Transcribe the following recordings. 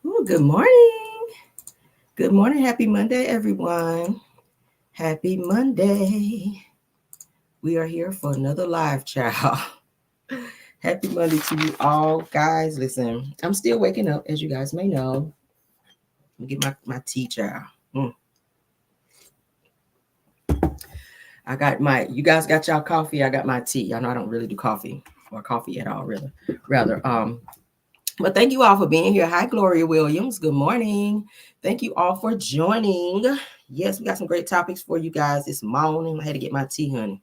Ooh, good morning. Good morning. Happy Monday, everyone. Happy Monday. We are here for another live child. Happy Monday to you all, guys. Listen, I'm still waking up, as you guys may know. Let me get my tea, child. I got you guys got y'all coffee. I got my tea. Y'all know I don't really do coffee or coffee at all, really. Rather, But thank you all for being here. Hi, Gloria Williams. Good morning. Thank you all for joining. Yes, we got some great topics for you guys this morning. I had to get my tea, honey.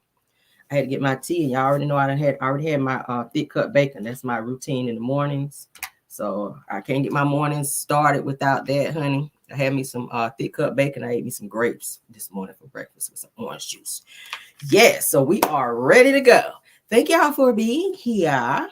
I had to get my tea, and y'all already know I already had my thick cut bacon. That's my routine in the mornings. So I can't get my mornings started without that, honey. I had me some thick cut bacon. I ate me some grapes this morning for breakfast with some orange juice. Yes, so we are ready to go. Thank y'all for being here.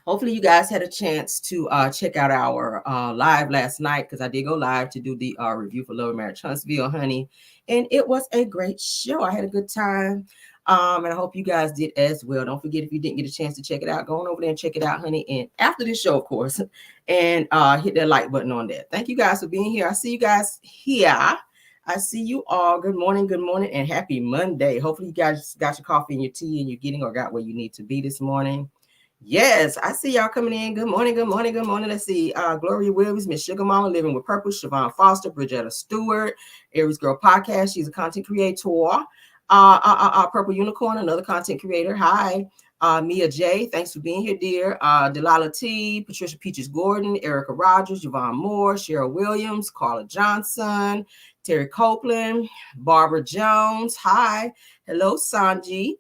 Hopefully you guys had a chance to check out our live last night, because I did go live to do the review for Love and Marriage Huntsville, honey. And it was a great show. I had a good time. And I hope you guys did as well. Don't forget, if you didn't get a chance to check it out, go on over there and check it out, honey. And after this show, of course, and hit that like button on that. Thank you guys for being here. I see you guys here. I see you all. Good morning, and happy Monday. Hopefully you guys got your coffee and your tea and you're getting or got where you need to be this morning. Yes, I see y'all coming in. Good morning, good morning, good morning. Let's see. Gloria Williams, Miss Sugar Mama, Living with Purpose, Siobhan Foster, Bridgetta Stewart, Aries Girl Podcast. She's a content creator. Purple Unicorn, another content creator. Hi. Mia J, thanks for being here, dear. Delilah T, Patricia Peaches Gordon, Erica Rogers, Javon Moore, Cheryl Williams, Carla Johnson, Terry Copeland, Barbara Jones. Hi. Hello, Sanji.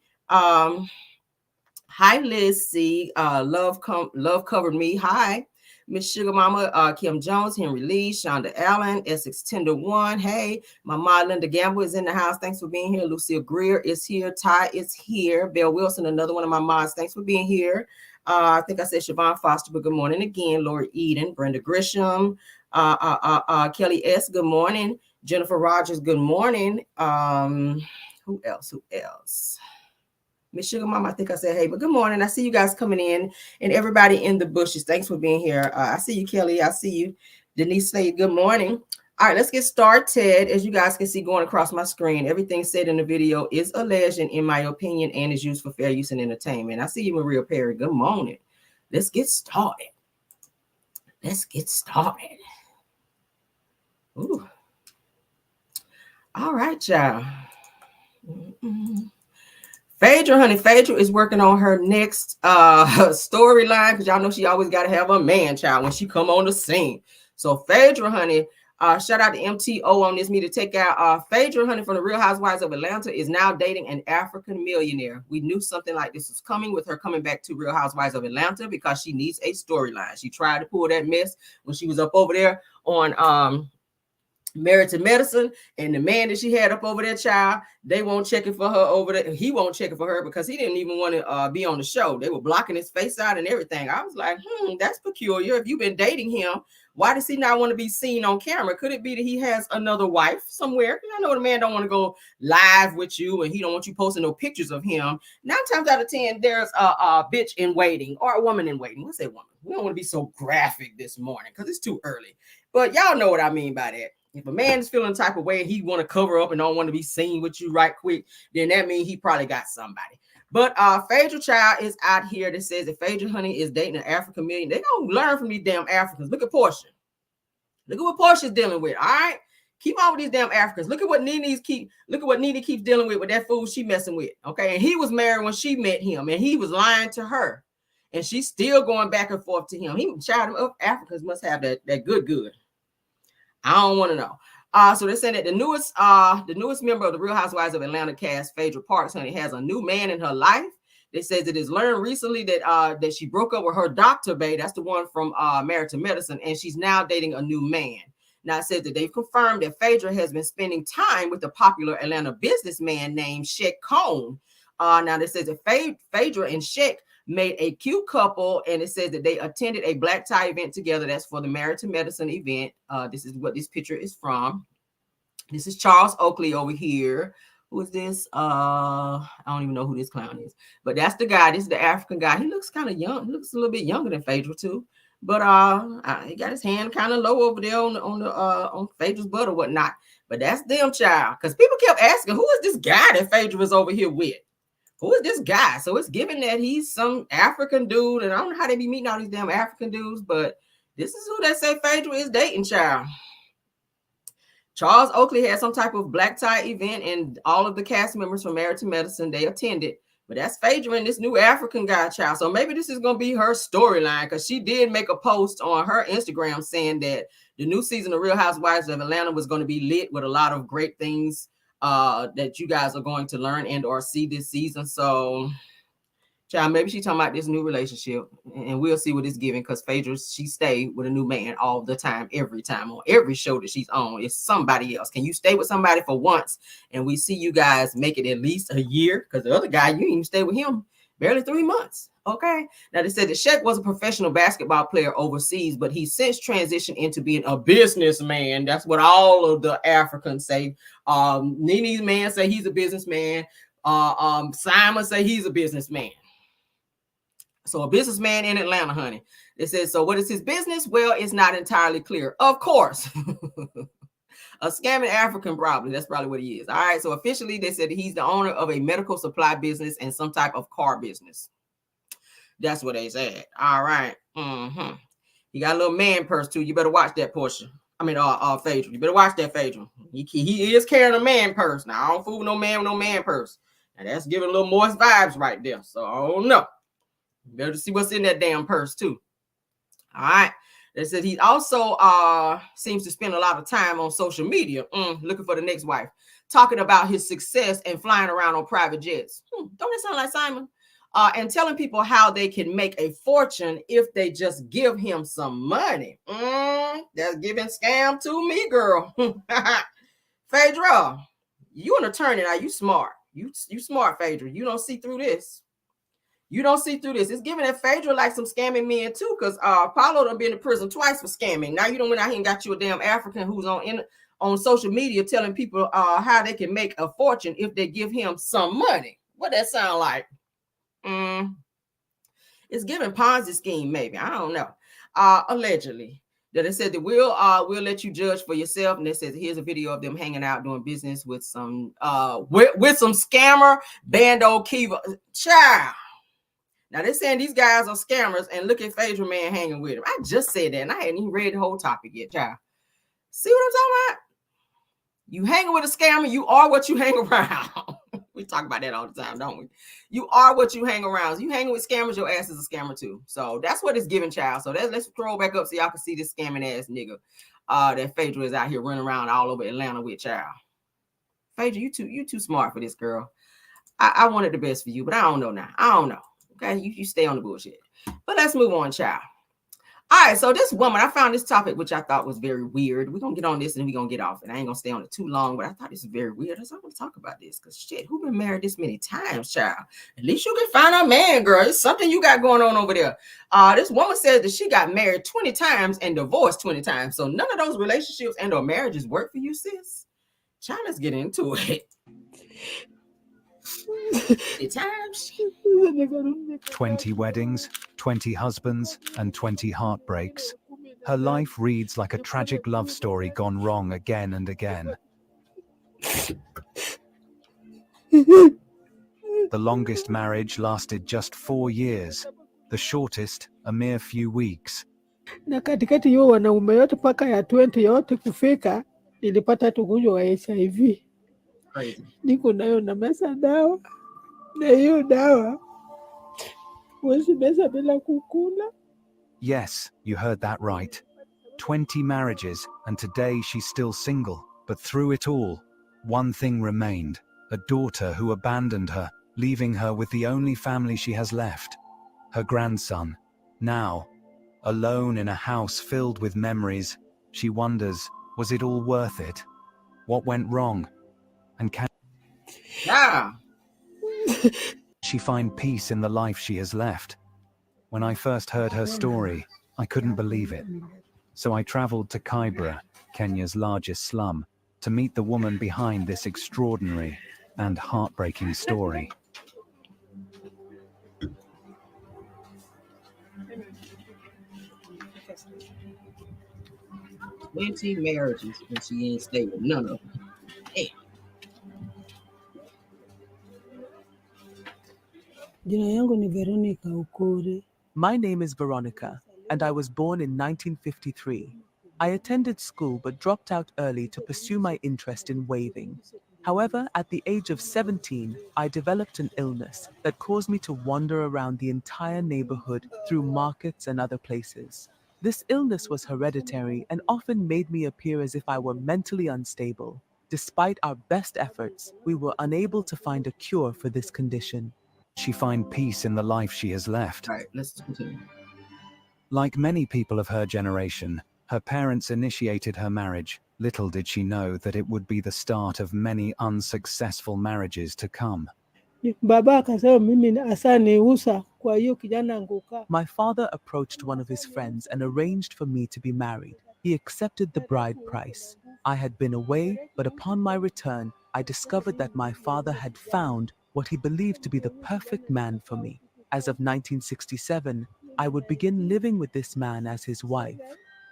Hi, Lizzie. Love covered me. Hi, Miss Sugar Mama, Kim Jones, Henry Lee, Shonda Allen, Essex Tender One. Hey, my mom Linda Gamble is in the house. Thanks for being here. Lucille Greer is here. Ty is here. Belle Wilson, another one of my moms. Thanks for being here. I think I said Siobhan Foster, but good morning again. Lori Eden, Brenda Grisham, Kelly S. Good morning. Jennifer Rogers. Good morning. Who else? Miss Sugar Mama, I think I said, hey, but good morning. I see you guys coming in and everybody in the bushes. Thanks for being here. I see you, Kelly. I see you. Denise Slade, good morning. All right, let's get started. As you guys can see going across my screen, everything said in the video is alleged and in my opinion and is used for fair use and entertainment. I see you, Maria Perry. Good morning. Let's get started. Ooh. All right, y'all. Phaedra, honey, Phaedra is working on her next storyline, because y'all know she always got to have a man child when she come on the scene. So Phaedra, honey, shout out to MTO on this me to take out. Phaedra, honey, from the Real Housewives of Atlanta is now dating an African millionaire. We knew something like this was coming with her coming back to Real Housewives of Atlanta because she needs a storyline. She tried to pull that mess when she was up over there on Married to Medicine, and the man that she had up over there, child, they won't check it for her over there. He won't check it for her because he didn't even want to be on the show. They were blocking his face out and everything. I was like, that's peculiar. If you've been dating him, why does he not want to be seen on camera? Could it be that he has another wife somewhere? I know the man don't want to go live with you, and he don't want you posting no pictures of him. 9 times out of 10, there's a bitch in waiting or a woman in waiting. Let's say woman. We don't want to be so graphic this morning because it's too early. But y'all know what I mean by that. If a man is feeling the type of way he want to cover up and don't want to be seen with you right quick, then that means he probably got somebody. But Phaedra child is out here that says that Phaedra, honey, is dating an African million. They gonna learn from these damn Africans. Look at Portia. Look at what Portia's dealing with. All right, keep on with these damn Africans. Look at what Nene keeps dealing with that fool she messing with. Okay, and he was married when she met him, and he was lying to her, and she's still going back and forth to him. He child of Africans must have that good. I don't want to know. So they're saying that the newest member of the Real Housewives of Atlanta cast, Phaedra Parks, honey, has a new man in her life. They says it is learned recently that she broke up with her doctor bae. That's the one from Married to Medicine, and she's now dating a new man. Now it says that they've confirmed that Phaedra has been spending time with the popular Atlanta businessman named Sheck Cohn. Now they says that Phaedra and Sheck made a cute couple, and it says that they attended a black tie event together. That's for the Married to Medicine event. This is what this picture is from. This is Charles Oakley over here. Who is this? I don't even know who this clown is, but that's the guy. This is the African guy. He looks kind of young. He looks a little bit younger than Phaedra too. But he got his hand kind of low over there on Phaedra's butt or whatnot. But that's them, child. Because people kept asking, who is this guy that Phaedra was over here with? Who is this guy? So it's given that he's some African dude, and I don't know how they be meeting all these damn African dudes, but this is who they say Phaedra is dating, child. Charles Oakley had some type of black tie event, and all of the cast members from Married to Medicine, they attended. But that's Phaedra and this new African guy, child. So maybe this is going to be her storyline, because she did make a post on her Instagram saying that the new season of Real Housewives of Atlanta was going to be lit with a lot of great things that you guys are going to learn and or see this season. So child, maybe she's talking about this new relationship, and we'll see what it's giving, because Phaedra, she stayed with a new man all the time, every time, on every show that she's on. It's somebody else. Can you stay with somebody for once, and we see you guys make it at least a year? Because the other guy, you didn't even stay with him barely 3 months. Okay. Now, they said that Shaq was a professional basketball player overseas, but he since transitioned into being a businessman. That's what all of the Africans say. Nene's man say he's a businessman. Simon say he's a businessman. So a businessman in Atlanta, honey. It says, so what is his business? Well, it's not entirely clear. Of course. A scamming African, probably. That's probably what he is. All right. So officially, they said that he's the owner of a medical supply business and some type of car business. That's what they said. All right. Mm-hmm. He got a little man purse, too. You better watch that, Portia. I mean, Phaedra. You better watch that, Phaedra. He is carrying a man purse. Now, I don't fool with no man purse. And that's giving a little moist vibes right there. So, I don't know. Better see what's in that damn purse too. All right. They said he also seems to spend a lot of time on social media, looking for the next wife, talking about his success and flying around on private jets. Don't that sound like Simon? And telling people how they can make a fortune if they just give him some money. That's giving scam to me, girl. Phaedra, you an attorney now. You smart. You smart, Phaedra. You don't see through this. You don't see through this. It's giving that Phaedra like some scamming men too, because Paulo done been in prison twice for scamming. Now you don't went out here and got you a damn African who's on social media telling people how they can make a fortune if they give him some money. What that sound like? It's giving Ponzi scheme, maybe. I don't know. Allegedly. That it said that we'll let you judge for yourself. And it says here's a video of them hanging out doing business with some with some scammer Bando Kiva. Child. Now they're saying these guys are scammers, and look at Phaedra man hanging with him. I just said that, and I hadn't even read the whole topic yet, child. See what I'm talking about? You hanging with a scammer, you are what you hang around. We talk about that all the time, don't we? You are what you hang around. So you hanging with scammers, your ass is a scammer too. So that's what it's giving, child. So let's scroll back up so y'all can see this scamming ass nigga that Phaedra is out here running around all over Atlanta with, child. Phaedra, you too smart for this, girl. I wanted the best for you, but I don't know now. I don't know. Okay, you stay on the bullshit. But let's move on, child. All right, so this woman, I found this topic, which I thought was very weird. We're going to get on this and we're going to get off. And I ain't going to stay on it too long, but I thought this was very weird. So I'm going to talk about this because, shit, who been married this many times, child? At least you can find a man, girl. It's something you got going on over there. This woman said that she got married 20 times and divorced 20 times. So none of those relationships and or marriages work for you, sis? Child, let's get into it. 20 weddings, 20 husbands, and 20 heartbreaks. Her life reads like a tragic love story gone wrong again and again. The longest marriage lasted just 4 years, the shortest a mere few weeks. Na katikati yo wanaume yote paka ya 20 yote kufika nilipata ugonjwa wa HIV. Niko nayo na mesa dawa. Na hiyo dawa huwezi meza bila kukula. Yes, you heard that right. 20 marriages, and today she's still single. But through it all, one thing remained, a daughter who abandoned her, leaving her with the only family she has left, her grandson. Now, alone in a house filled with memories, she wonders, was it all worth it? What went wrong? And can she find peace in the life she has left? When I first heard her story, I couldn't believe it. So I traveled to Kibera, Kenya's largest slum, to meet the woman behind this extraordinary and heartbreaking story. 20 marriages and she ain't stayed with none of them. Damn. Jina yangu ni Veronica Ukore. My name is Veronica, and I was born in 1953. I attended school but dropped out early to pursue my interest in waving. However, at the age of 17, I developed an illness that caused me to wander around the entire neighborhood through markets and other places. This illness was hereditary and often made me appear as if I were mentally unstable. Despite our best efforts, we were unable to find a cure for this condition. She find peace in the life she has left. All right, let's continue. Like many people of her generation, her parents initiated her marriage. Little did she know that it would be the start of many unsuccessful marriages to come. Baba akasema mimi asaniusa kwa hiyo kijana anguka. My father approached one of his friends and arranged for me to be married. He accepted the bride price. I had been away, but upon my return, I discovered that my father had found what he believed to be the perfect man for me. As of 1967, I would begin living with this man as his wife.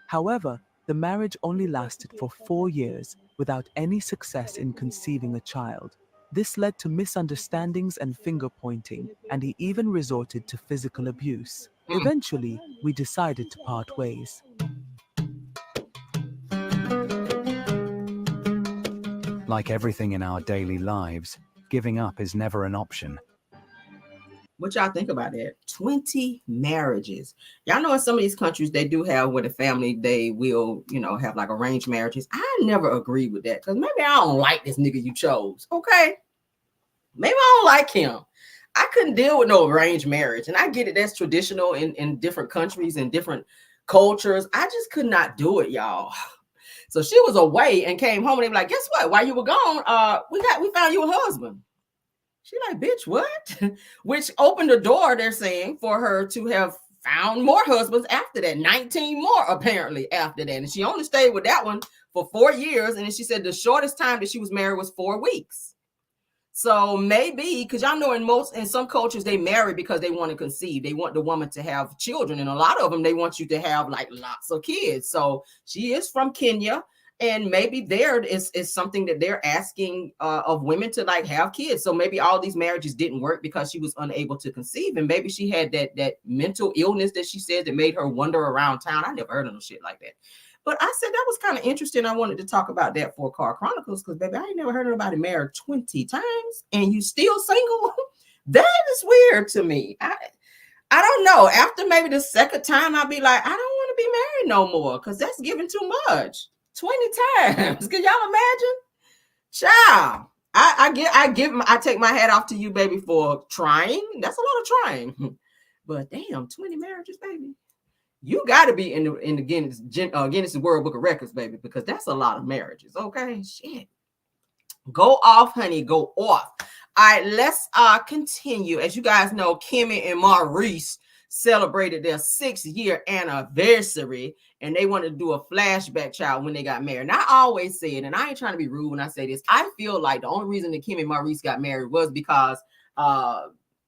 However, the marriage only lasted for 4 years without any success in conceiving a child. This led to misunderstandings and finger-pointing, and he even resorted to physical abuse. Eventually, we decided to part ways. Like everything in our daily lives, giving up is never an option. What y'all think about that? 20 marriages. Y'all know in some of these countries, they do have with a family, they will, have like arranged marriages. I never agree with that because maybe I don't like this nigga you chose. Okay. Maybe I don't like him. I couldn't deal with no arranged marriage. And I get it. That's traditional in different countries and different cultures. I just could not do it, y'all. So she was away and came home and they were like, guess what? While you were gone, we found you a husband. She like, bitch, what? Which opened the door, they're saying, for her to have found more husbands after that. 19 more, apparently, after that. And she only stayed with that one for 4 years. And then she said the shortest time that she was married was 4 weeks. So maybe, because y'all know in some cultures, they marry because they want to conceive. They want the woman to have children. And a lot of them, they want you to have like lots of kids. So she is from Kenya. And maybe there is something that they're asking of women to like have kids. So maybe all these marriages didn't work because she was unable to conceive. And maybe she had that mental illness that she said that made her wander around town. I never heard of no shit like that. But I said that was kind of interesting. I wanted to talk about that for Car Chronicles because, baby, I ain't never heard of nobody married 20 times and you still single. That is weird to me. I don't know. After maybe the second time, I'll be like, I don't want to be married no more because that's giving too much. 20 times. Can y'all imagine? Child, I take my hat off to you, baby, for trying. That's a lot of trying. But damn, 20 marriages, baby. You got to be in the Guinness World Book of Records, baby, because that's a lot of marriages. Okay, shit. Go off, honey. Go off. All right, let's continue. As you guys know, Kimmy and Maurice celebrated their 6-year anniversary, and they wanted to do a flashback, child, when they got married. And I always say it, and I ain't trying to be rude when I say this. I feel like the only reason that Kimmy and Maurice got married was because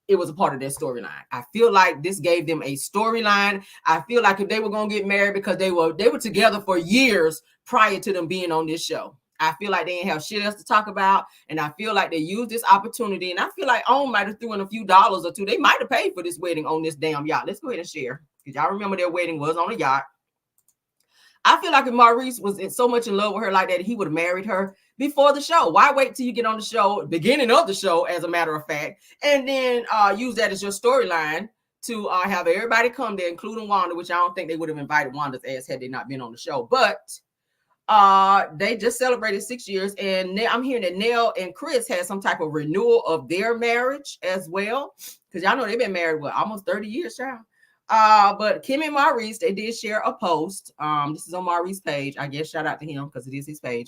it was a part of their storyline. I feel like this gave them a storyline. I feel like if they were gonna get married because they were together for years prior to them being on this show. I feel like they didn't have shit else to talk about. And I feel like they used this opportunity. And I feel like OWN might have threw in a few dollars or two. They might have paid for this wedding on this damn yacht. Let's go ahead and share. Because y'all remember their wedding was on a yacht. I feel like if Maurice was so much in love with her like that, he would have married her before the show. Why wait till you get on the show, beginning of the show, as a matter of fact, and then use that as your storyline to have everybody come there, including Wanda, which I don't think they would have invited Wanda's ass had they not been on the show. But they just celebrated 6 years, and I'm hearing that Nell and Chris had some type of renewal of their marriage as well, because y'all know they've been married almost 30 years, child. But Kim and Maurice, they did share a post. This is on Maurice's page. I guess shout out to him because it is his page.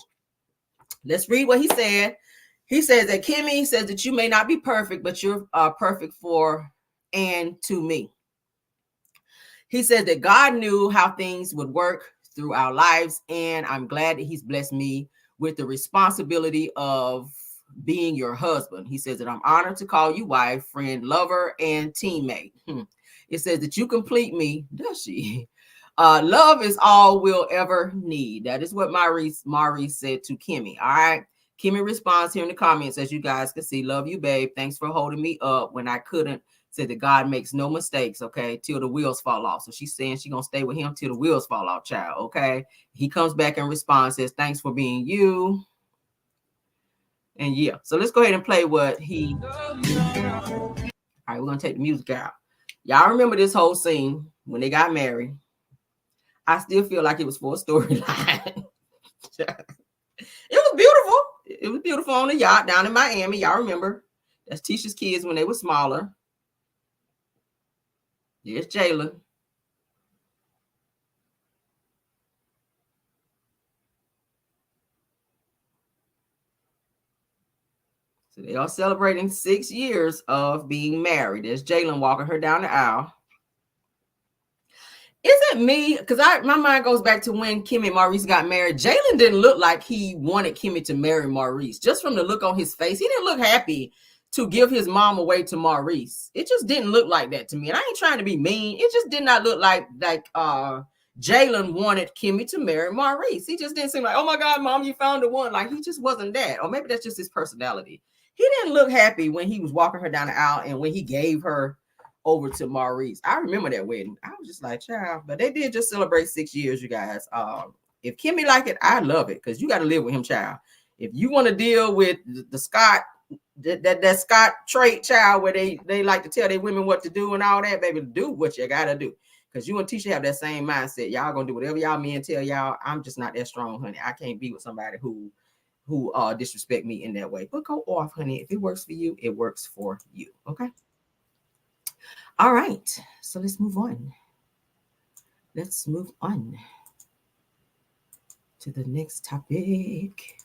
Let's read what he said. He says that Kimmy says that you may not be perfect, but you're perfect for and to me. He said that God knew how things would work through our lives, and I'm glad that he's blessed me with the responsibility of being your husband. He says that I'm honored to call you wife, friend, lover, and teammate. It says that you complete me, does she? Love is all we'll ever need. That is what Maurice said to Kimmy. All right. Kimmy responds here in the comments, as you guys can see. Love you, babe. Thanks for holding me up when I couldn't. Said that God makes no mistakes, okay, till the wheels fall off. So she's saying she's going to stay with him till the wheels fall off, child, okay? He comes back and responds, says, thanks for being you. And yeah, so let's go ahead and play what he... All right, we're going to take the music out. Y'all remember this whole scene when they got married. I still feel like it was for a storyline. It was beautiful. It was beautiful on the yacht down in Miami. Y'all remember? That's Tisha's kids when they were smaller. There's Jalen. So they are celebrating 6 years of being married. There's Jalen walking her down the aisle. Is it me? Because my mind goes back to when Kimmy and Maurice got married. Jalen didn't look like he wanted Kimmy to marry Maurice. Just from the look on his face, he didn't look happy to give his mom away to Maurice. It just didn't look like that to me. And I ain't trying to be mean. It just did not look like Jalen wanted Kimmy to marry Maurice. He just didn't seem like, oh my God, mom, you found the one. Like, he just wasn't that. Or maybe that's just his personality. He didn't look happy when he was walking her down the aisle and when he gave her over to Maurice. I remember that wedding. I was just like, child, but they did just celebrate 6 years, you guys. If Kimmy like it, I love it, because you got to live with him, child. If you want to deal with the Scott, that Scott trait, child, where they like to tell their women what to do and all that, baby, do what you got to do. Because you and Tisha have that same mindset. Y'all gonna do whatever y'all men tell y'all. I'm just not that strong, honey. I can't be with somebody who disrespect me in that way. But go off, honey. If it works for you, it works for you. Okay. All right. So let's move on. Let's move on to the next topic.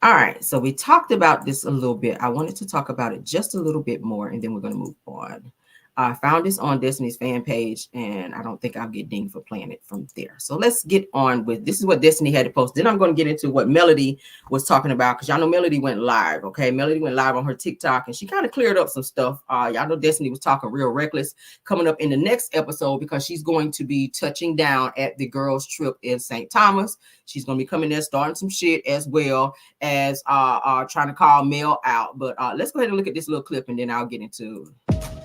All right. So we talked about this a little bit. I wanted to talk about it just a little bit more, and then we're going to move on. I found this on Destiny's fan page, and I don't think I'll get dinged for playing it from there. So let's get on with, this is what Destiny had to post. Then I'm going to get into what Melody was talking about, because y'all know Melody went live, okay? Melody went live on her TikTok, and she kind of cleared up some stuff. Y'all know Destiny was talking real reckless coming up in the next episode, because she's going to be touching down at the girls' trip in St. Thomas. She's going to be coming there, starting some shit, as well as trying to call Mel out. But let's go ahead and look at this little clip, and then I'll get into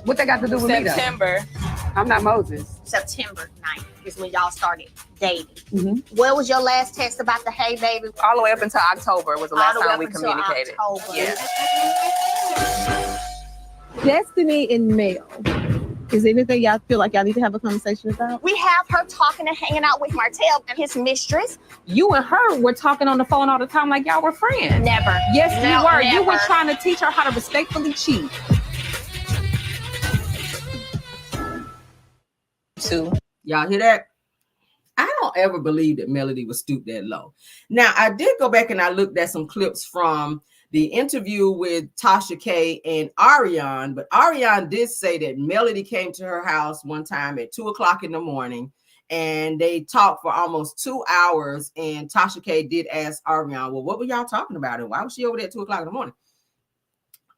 what they got to do with September. Me, though? I'm not Moses. September 9th is when y'all started dating. Mm-hmm. What was your last text about the hey baby? All the way up until October was the last time we communicated. Yeah. Destiny and Mel. Is there anything y'all feel like y'all need to have a conversation about? We have her talking and hanging out with Martell and his mistress. You and her were talking on the phone all the time like y'all were friends. Never. Yes, No, you were. never. You were trying to teach her how to respectfully cheat. Y'all hear that? I don't ever believe that Melody was stooped that low. Now, I did go back and I looked at some clips from the interview with Tasha K and Ariane, but Ariane did say that Melody came to her house one time at 2:00 in the morning, and they talked for almost 2 hours. And Tasha K did ask Ariane, well, what were y'all talking about? And why was she over there at 2:00 in the morning?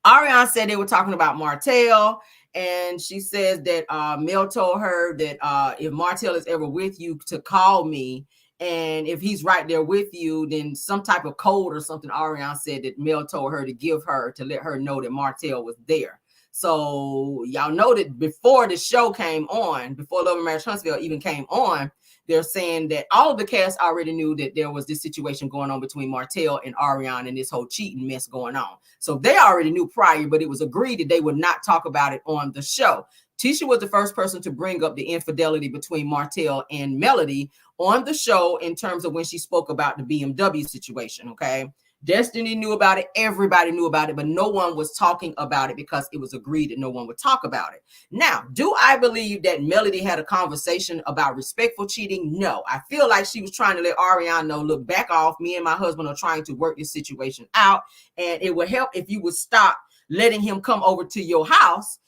Ariane said they were talking about Martell. And she says that Mel told her that if Martell is ever with you, to call me. And if he's right there with you, then some type of code or something, Ariane said that Mel told her to give her to let her know that Martell was there. So y'all know that before the show came on, before Love and Marriage Huntsville even came on, they're saying that all of the cast already knew that there was this situation going on between Martell and Ariane and this whole cheating mess going on. So they already knew prior, but it was agreed that they would not talk about it on the show. Tisha was the first person to bring up the infidelity between Martell and Melody on the show in terms of when she spoke about the BMW situation, okay? Destiny knew about it. Everybody knew about it, but no one was talking about it because it was agreed that no one would talk about it. Now, do I believe that Melody had a conversation about respectful cheating? No. I feel like she was trying to let Ariane know, look, back off. Me and my husband are trying to work this situation out, and it would help if you would stop letting him come over to your house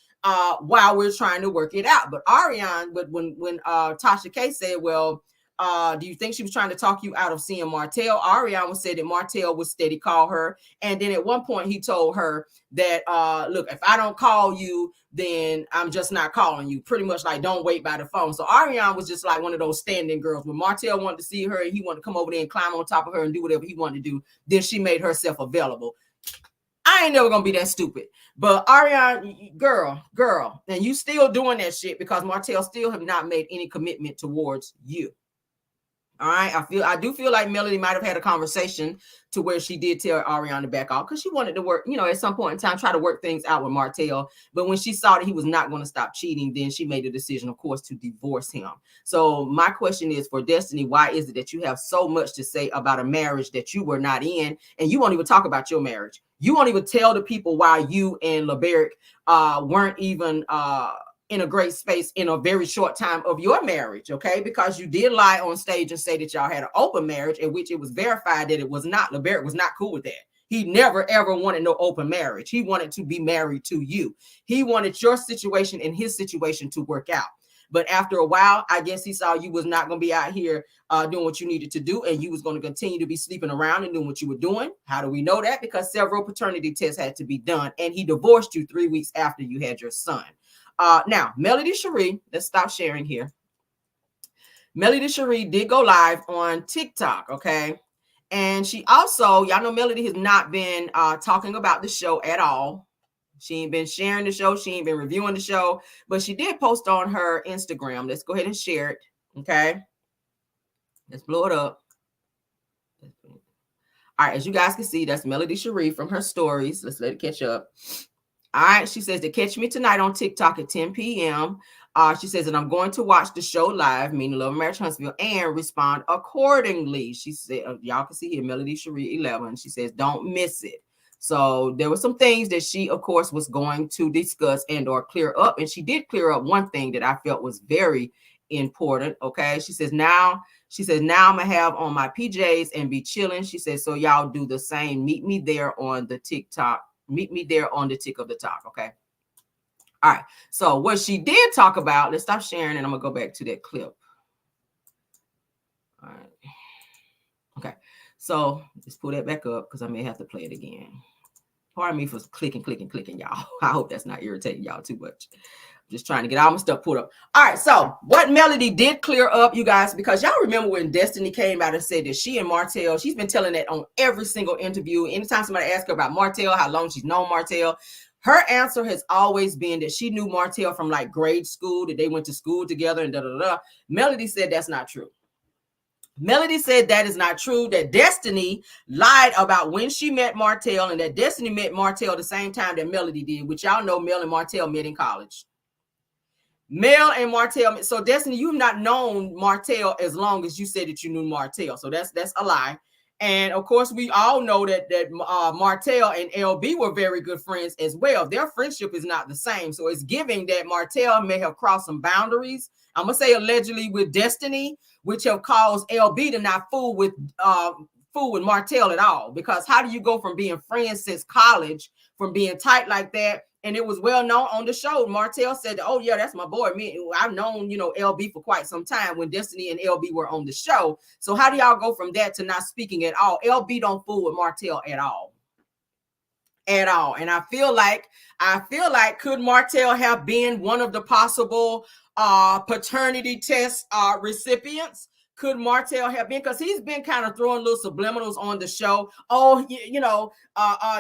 while we're trying to work it out. But Ariane, when Tasha K said, well, Do you think she was trying to talk you out of seeing Martell? Ariana said that Martell would steady call her. And then at one point he told her that, look, if I don't call you, then I'm just not calling you. Pretty much like, don't wait by the phone. So Ariana was just like one of those standing girls. When Martell wanted to see her and he wanted to come over there and climb on top of her and do whatever he wanted to do, then she made herself available. I ain't never gonna be that stupid. But Ariana, girl, and you still doing that shit because Martell still have not made any commitment towards you. All right, I do feel like Melody might have had a conversation to where she did tell Ariana to back off because she wanted to work, at some point in time, try to work things out with Martell. But when she saw that he was not going to stop cheating, then she made a decision, of course, to divorce him. So my question is for Destiny, why is it that you have so much to say about a marriage that you were not in, and you won't even talk about your marriage? You won't even tell the people why you and LeBerick weren't even in a great space in a very short time of your marriage, okay? Because you did lie on stage and say that y'all had an open marriage, in which it was verified that it was not. LeBerick was not cool with that. He never, ever wanted no open marriage. He wanted to be married to you. He wanted your situation and his situation to work out. But after a while, I guess he saw you was not going to be out here doing what you needed to do, and you was going to continue to be sleeping around and doing what you were doing. How do we know that? Because several paternity tests had to be done, and he divorced you 3 weeks after you had your son. Now, Melody Cherie, let's stop sharing here. Melody Cherie did go live on TikTok, okay? And she also, y'all know Melody has not been talking about the show at all. She ain't been sharing the show. She ain't been reviewing the show. But she did post on her Instagram. Let's go ahead and share it, okay? Let's blow it up. All right, as you guys can see, that's Melody Cherie from her stories. Let's let it catch up. All right, she says to catch me tonight on TikTok at 10 p.m. She says that I'm going to watch the show live, meaning Love Marriage Huntsville, and respond accordingly. She said, y'all can see here, Melody Cherie 11. She says, don't miss it. So there were some things that she, of course, was going to discuss and or clear up. And she did clear up one thing that I felt was very important. Okay. She says, now I'm gonna have on my PJs and be chilling. She says, so y'all do the same. Meet me there on the TikTok. Meet me there on the tick of the talk. Okay. All right. So what she did talk about, let's stop sharing and I'm gonna go back to that clip. All right. Okay. So let's pull that back up because I may have to play it again. Pardon me for clicking, y'all. I hope that's not irritating y'all too much. I'm just trying to get all my stuff put up. All right. So what Melody did clear up, you guys, because y'all remember when Destiny came out and said that she and Martell, she's been telling that on every single interview. Anytime somebody asks her about Martell, how long she's known Martell, her answer has always been that she knew Martell from like grade school, that they went to school together and da-da-da. Melody said that's not true. Melody said that is not true, that Destiny lied about when she met Martell, and that Destiny met Martell the same time that Melody did, which y'all know Mel and Martell met in college. Mel and Martell. So Destiny, you've not known Martell as long as you said that you knew Martell. So that's a lie. And of course, we all know that Martell and LB were very good friends as well. Their friendship is not the same. So it's giving that Martell may have crossed some boundaries. I'm gonna say allegedly with Destiny, which have caused LB to not fool with Martell at all. Because how do you go from being friends since college, from being tight like that? And it was well known on the show. Martell said, oh, yeah, that's my boy. I've known, LB for quite some time when Destiny and LB were on the show. So how do y'all go from that to not speaking at all? LB don't fool with Martell at all. At all. And I feel like could Martell have been one of the possible paternity test recipients? Could Martell have been? Because he's been kind of throwing little subliminals on the show. Oh,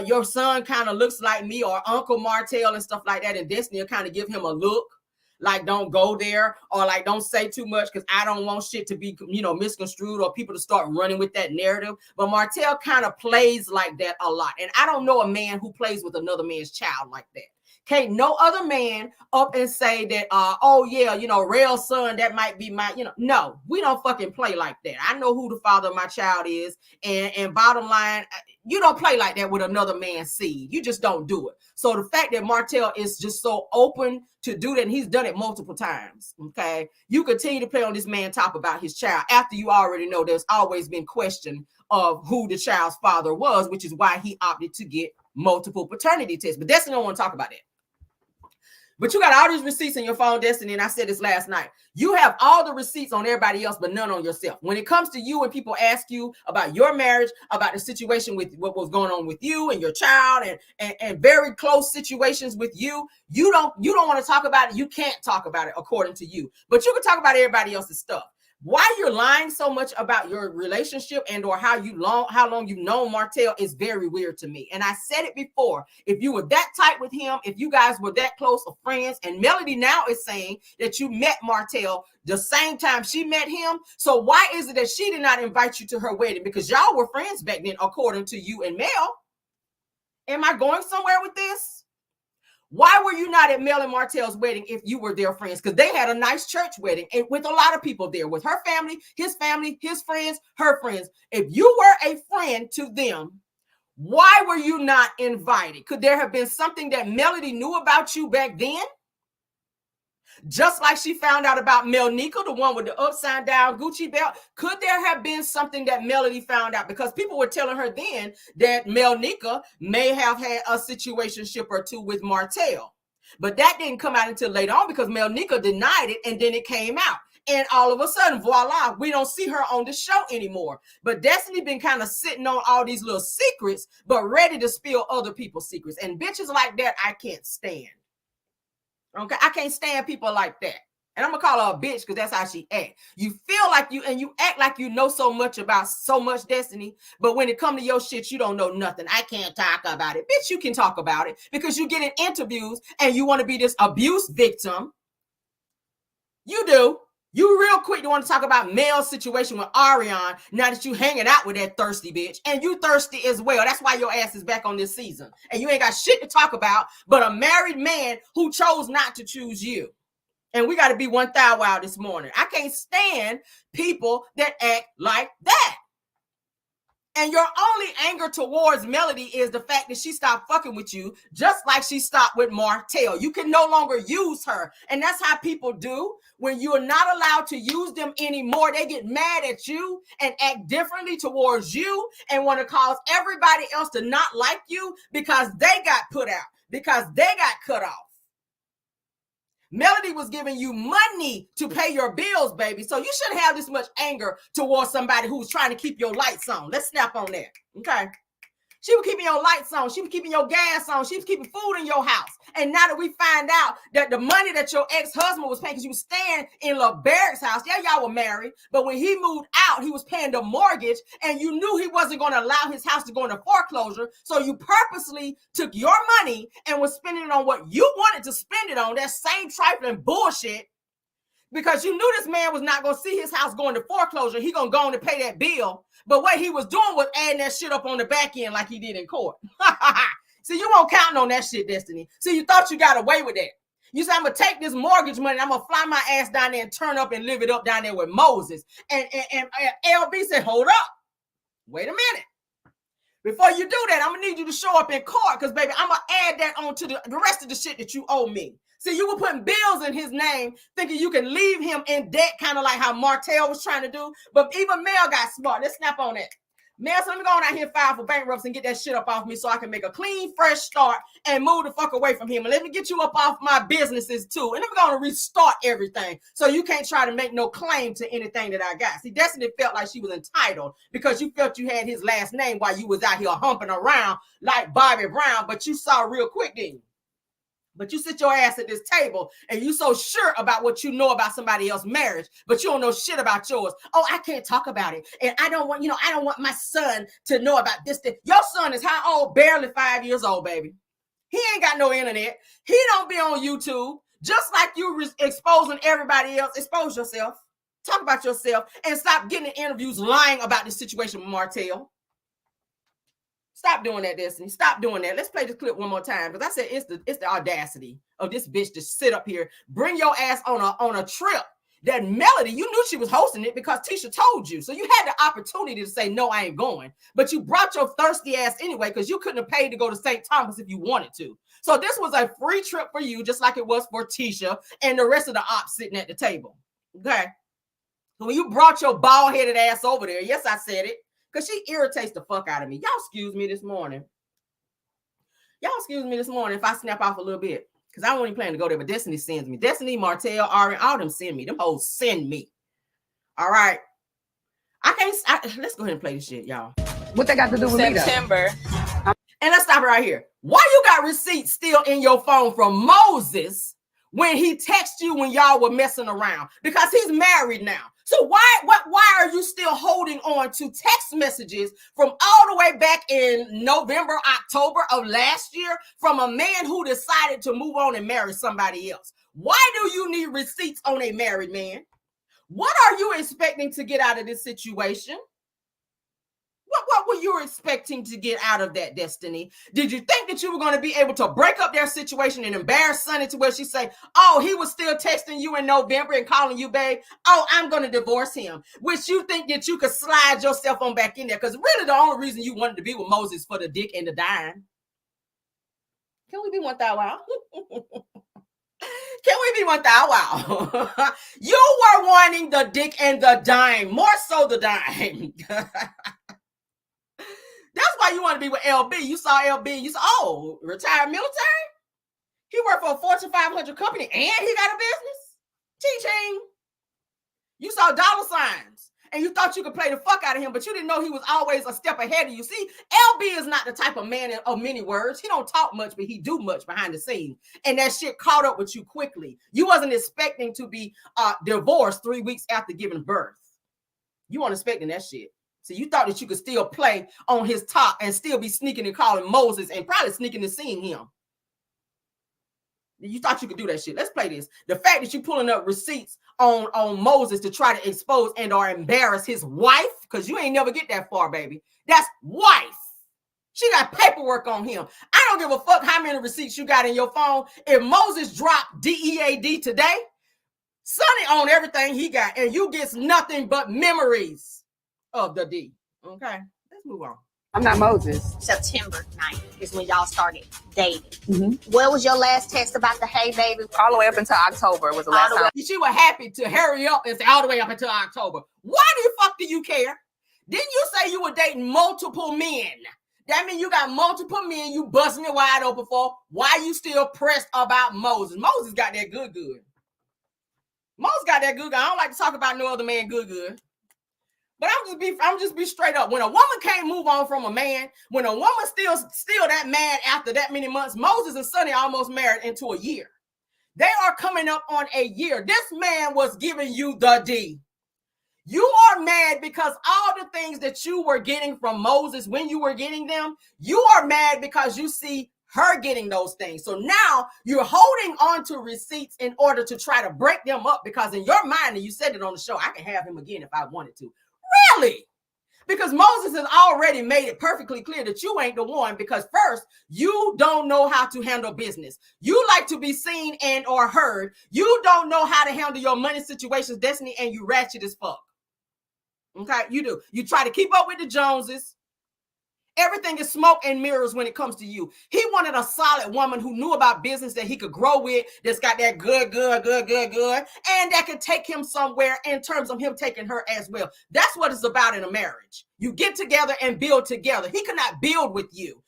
your son kind of looks like me, or Uncle Martell and stuff like that. And Destiny will kind of give him a look like, don't go there, or like, don't say too much because I don't want shit to be, misconstrued or people to start running with that narrative. But Martell kind of plays like that a lot. And I don't know a man who plays with another man's child like that. Can't no other man up and say that, oh yeah, Rail's son, that might be my, no, we don't fucking play like that. I know who the father of my child is. And bottom line, you don't play like that with another man's seed. You just don't do it. So the fact that Martell is just so open to do that, and he's done it multiple times, okay? You continue to play on this man top about his child after you already know there's always been question of who the child's father was, which is why he opted to get multiple paternity tests. But Destiny don't want to talk about that. But you got all these receipts in your phone, Destiny, and I said this last night. You have all the receipts on everybody else, but none on yourself. When it comes to you and people ask you about your marriage, about the situation with what was going on with you and your child and very close situations with you, you don't want to talk about it. You can't talk about it according to you. But you can talk about everybody else's stuff. Why you're lying so much about your relationship and or how long you've known Martell is very weird to me. And I said it before. If you were that tight with him, if you guys were that close of friends, and Melody now is saying that you met Martell the same time she met him. So why is it that she did not invite you to her wedding? Because y'all were friends back then, according to you and Mel. Am I going somewhere with this? Why were you not at Mel and Martell's wedding if you were their friends? Because they had a nice church wedding and with a lot of people there, with her family, his friends, her friends. If you were a friend to them, why were you not invited? Could there have been something that Melody knew about you back then? Just like she found out about Melnica, the one with the upside down Gucci belt. Could there have been something that Melody found out? Because people were telling her then that Melnica may have had a situationship or two with Martell. But that didn't come out until later on because Melnica denied it and then it came out. And all of a sudden, voila, we don't see her on the show anymore. But Destiny been kind of sitting on all these little secrets, but ready to spill other people's secrets. And bitches like that, I can't stand. Okay, I can't stand people like that. And I'm gonna call her a bitch because that's how she act. You feel like you act like you know so much about so much, Destiny, but when it come to your shit, you don't know nothing. I can't talk about it. Bitch, you can talk about it because you get in interviews and you want to be this abuse victim. You do. You real quick to want to talk about Mel's situation with Ariane now that you hanging out with that thirsty bitch. And you thirsty as well. That's why your ass is back on this season. And you ain't got shit to talk about but a married man who chose not to choose you. And we got to be one thou wow this morning. I can't stand people that act like that. And your only anger towards Melody is the fact that she stopped fucking with you, just like she stopped with Martell. You can no longer use her. And that's how people do. When you're not allowed to use them anymore, they get mad at you and act differently towards you and want to cause everybody else to not like you because they got put out, because they got cut off. Melody was giving you money to pay your bills, baby. So you shouldn't have this much anger towards somebody who's trying to keep your lights on. Let's snap on that. Okay. She was keeping your lights on. She was keeping your gas on. She was keeping food in your house. And now that we find out that the money that your ex-husband was paying, because you was staying in LaBerrick's house, yeah, y'all were married, but when he moved out, he was paying the mortgage, and you knew he wasn't going to allow his house to go into foreclosure, so you purposely took your money and was spending it on what you wanted to spend it on, that same trifling bullshit, because you knew this man was not going to see his house going to foreclosure. He going to go on to pay that bill. But what he was doing was adding that shit up on the back end like he did in court. See, you won't count on that shit, Destiny. See, you thought you got away with that. You said, I'm going to take this mortgage money, I'm going to fly my ass down there and turn up and live it up down there with Moses. And LB said, hold up. Wait a minute. Before you do that, I'm going to need you to show up in court because, baby, I'm going to add that on to the rest of the shit that you owe me. See, you were putting bills in his name, thinking you can leave him in debt, kind of like how Martell was trying to do. But even Mel got smart. Let's snap on that. Mel, so let me go on out here and file for bankruptcy and get that shit up off me so I can make a clean, fresh start and move the fuck away from him. And let me get you up off my businesses too. And then we're going to restart everything so you can't try to make no claim to anything that I got. See, Destiny felt like she was entitled because you felt you had his last name while you was out here humping around like Bobby Brown, but you saw real quick, didn't you? But you sit your ass at this table and you so sure about what you know about somebody else's marriage, but you don't know shit about yours. Oh, I can't talk about it. And I don't want my son to know about this thing. Your son is how old? Barely 5 years old, baby. He ain't got no internet. He don't be on YouTube. Just like you exposing everybody else, expose yourself. Talk about yourself and stop getting in interviews lying about the situation with Martell. Stop doing that, Destiny. Stop doing that. Let's play this clip one more time because I said it's the audacity of this bitch to sit up here, bring your ass on a trip. That Melody, you knew she was hosting it because Tisha told you. So you had the opportunity to say, no, I ain't going. But you brought your thirsty ass anyway because you couldn't have paid to go to St. Thomas if you wanted to. So this was a free trip for you, just like it was for Tisha and the rest of the ops sitting at the table. Okay? So when you brought your bald-headed ass over there, yes, I said it, because she irritates the fuck out of me. Y'all excuse me this morning. Y'all excuse me this morning if I snap off a little bit. Because I wasn't planning to go there, but Destiny sends me. Destiny, Martell, Ari, all them send me. Them hoes send me. All right. Let's go ahead and play this shit, y'all. What they got to do with September? And let's stop right here. Why you got receipts still in your phone from Moses when he texted you when y'all were messing around? Because he's married now. So why are you still holding on to text messages from all the way back in November, October of last year from a man who decided to move on and marry somebody else? Why do you need receipts on a married man? What are you expecting to get out of this situation? What were you expecting to get out of that, Destiny? Did you think that you were going to be able to break up their situation and embarrass Sonny to where she say, oh, he was still texting you in November and calling you, babe? Oh, I'm going to divorce him. Which you think that you could slide yourself on back in there? Because really the only reason you wanted to be with Moses for the dick and the dime. Can we be one thou wow? Can we be one thou wow? You were wanting the dick and the dime, more so the dime. That's why you want to be with LB. You saw LB. You saw, oh, retired military? He worked for a Fortune 500 company and he got a business? Ching-ching. You saw dollar signs and you thought you could play the fuck out of him, but you didn't know he was always a step ahead of you. See, LB is not the type of man of many words. He don't talk much, but he do much behind the scenes. And that shit caught up with you quickly. You wasn't expecting to be divorced 3 weeks after giving birth. You weren't expecting that shit. So you thought that you could still play on his top and still be sneaking and calling Moses and probably sneaking and seeing him. You thought you could do that shit. Let's play this. The fact that you're pulling up receipts on Moses to try to expose and or embarrass his wife, because you ain't never get that far, baby. That's wife. She got paperwork on him. I don't give a fuck how many receipts you got in your phone. If Moses dropped DEAD today, Sonny on everything he got, and you gets nothing but memories of the D. Okay, let's move on. I'm not Moses. September 9th is when y'all started dating. Mm-hmm. What was your last text about the hey baby? All the way up until October was the last time. She was happy to hurry up and say all the way up until October. Why the fuck do you care? Didn't you say you were dating multiple men? That means you got multiple men you busting it wide open for. Why you still pressed about Moses? Moses got that good. Moses got that good. I don't like to talk about no other man good. But I'm just be straight up. When a woman can't move on from a man, when a woman still that mad after that many months, Moses and Sonny almost married into a year. They are coming up on a year. This man was giving you the D. You are mad because all the things that you were getting from Moses when you were getting them, you are mad because you see her getting those things. So now you're holding on to receipts in order to try to break them up because in your mind, and you said it on the show, I can have him again if I wanted to. Really? Because Moses has already made it perfectly clear that you ain't the one because first, you don't know how to handle business. You like to be seen and or heard. You don't know how to handle your money situations, Destiny, and you ratchet as fuck. Okay, you do. You try to keep up with the Joneses. Everything is smoke and mirrors when it comes to you. He wanted a solid woman who knew about business that he could grow with, that's got that good, and that could take him somewhere in terms of him taking her as well. That's what it's about in a marriage. You get together and build together. He could not build with you.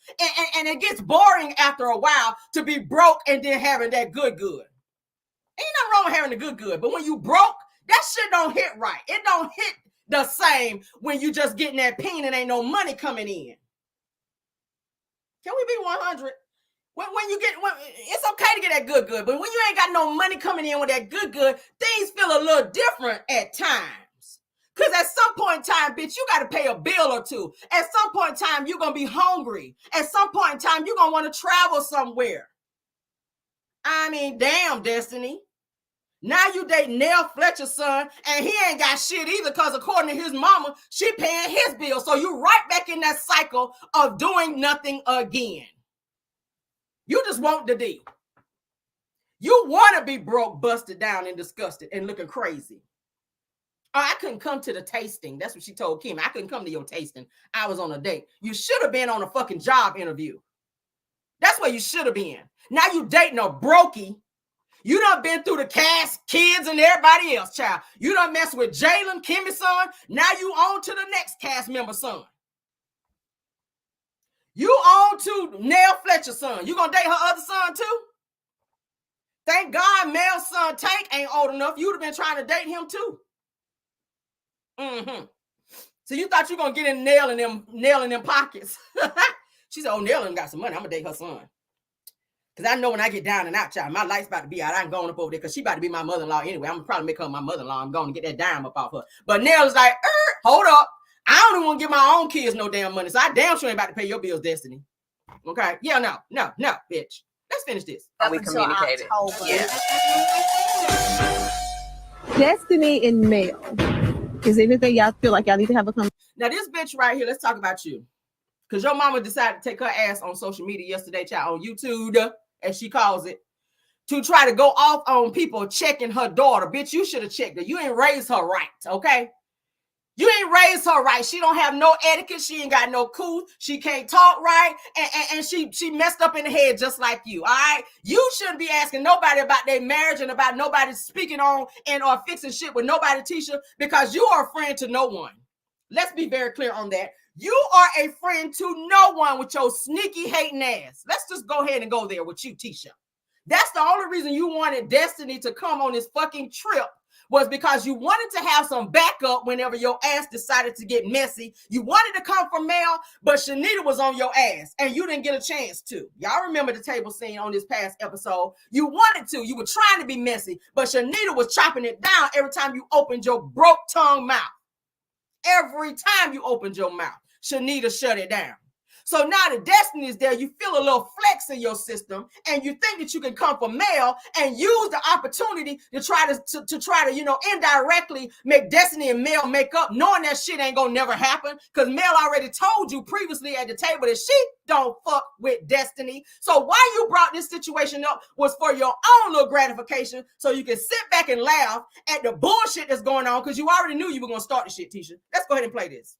And it gets boring after a while to be broke and then having that good. Ain't nothing wrong with having the good, but when you broke, that shit don't hit right. It don't hit the same when you just getting that peen and ain't no money coming in. Can we be 100? When it's okay to get that good, but when you ain't got no money coming in with that good, things feel a little different at times. Because at some point in time, bitch, you got to pay a bill or two. At some point in time, you're going to be hungry. At some point in time, you're going to want to travel somewhere. I mean, damn, Destiny. Now you dating Nell Fletcher's son, and he ain't got shit either because according to his mama, she paying his bill. So you right back in that cycle of doing nothing again. You just want the deal. You want to be broke, busted down, and disgusted and looking crazy. Oh, I couldn't come to the tasting. That's what she told Kim. I couldn't come to your tasting. I was on a date. You should have been on a fucking job interview. That's where you should have been. Now you dating a brokey. You done been through the cast, kids, and everybody else, child. You done messed with Jalen, Kimmy's son. Now you on to the next cast member son. You on to Nell Fletcher's son. You gonna date her other son too? Thank God Mel's son Tank ain't old enough. You'd have been trying to date him too. So you thought you were gonna get in nail in them pockets. She said, oh, Nell got some money. I'm gonna date her son. Because I know when I get down and out, child, my life's about to be out. I ain't going up over there because she about to be my mother-in-law anyway. I'm gonna probably make her my mother-in-law. I'm going to get that dime up off her. But Nell is like, hold up. I don't even want to give my own kids no damn money. So I damn sure ain't about to pay your bills, Destiny. Okay? Yeah, no, bitch. Let's finish this. We communicated. Yeah. Destiny and Mel. Is there anything y'all feel like y'all need to have a conversation? Now, this bitch right here, let's talk about you. Because your mama decided to take her ass on social media yesterday, child, on YouTube, as she calls it, to try to go off on people checking her daughter. Bitch, you should have checked her. You ain't raised her right, okay? You ain't raised her right. She don't have no etiquette. She ain't got no cool. She can't talk right. And she messed up in the head just like you, all right? You shouldn't be asking nobody about their marriage and about nobody speaking on and or fixing shit with nobody, Tisha, because you are a friend to no one. Let's be very clear on that. You are a friend to no one with your sneaky hating ass. Let's just go ahead and go there with you, Tisha. That's the only reason you wanted Destiny to come on this fucking trip, was because you wanted to have some backup whenever your ass decided to get messy. You wanted to come for Mel, but Shanita was on your ass and you didn't get a chance to. Y'all remember the table scene on this past episode. You wanted to. You were trying to be messy, but Shanita was chopping it down every time you opened your broke tongue mouth. Every time you opened your mouth, Shanita shut it down. So now the Destiny is there, you feel a little flex in your system, and you think that you can come for Mel and use the opportunity to try to indirectly make Destiny and Mel make up, knowing that shit ain't gonna never happen, because Mel already told you previously at the table that she don't fuck with Destiny. So why you brought this situation up was for your own little gratification, so you can sit back and laugh at the bullshit that's going on, because you already knew you were gonna start the shit, Tisha. Let's go ahead and play this.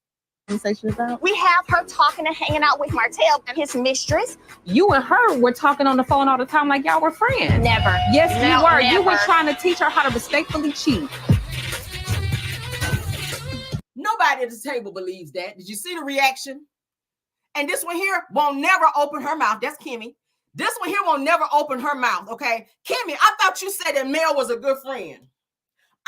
Conversation about? We have her talking and hanging out with Martell and his mistress. You and her were talking on the phone all the time like y'all were friends. Never. Yes, No, you were. never. You were trying to teach her how to respectfully cheat. Nobody at the table believes that. Did you see the reaction? And this one here won't never open her mouth. That's Kimmy. This one here won't never open her mouth, okay? Kimmy, I thought you said that Mel was a good friend.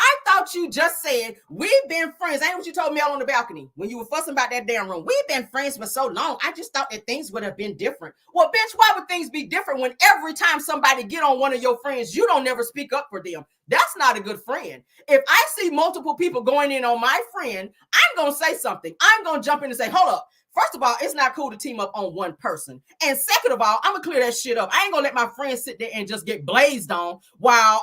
I thought you just said, we've been friends. Ain't what you told Mel on the balcony when you were fussing about that damn room. We've been friends for so long. I just thought that things would have been different. Well, bitch, why would things be different when every time somebody get on one of your friends, you don't never speak up for them? That's not a good friend. If I see multiple people going in on my friend, I'm going to say something. I'm going to jump in and say, hold up. First of all, it's not cool to team up on one person. And second of all, I'm going to clear that shit up. I ain't going to let my friends sit there and just get blazed on while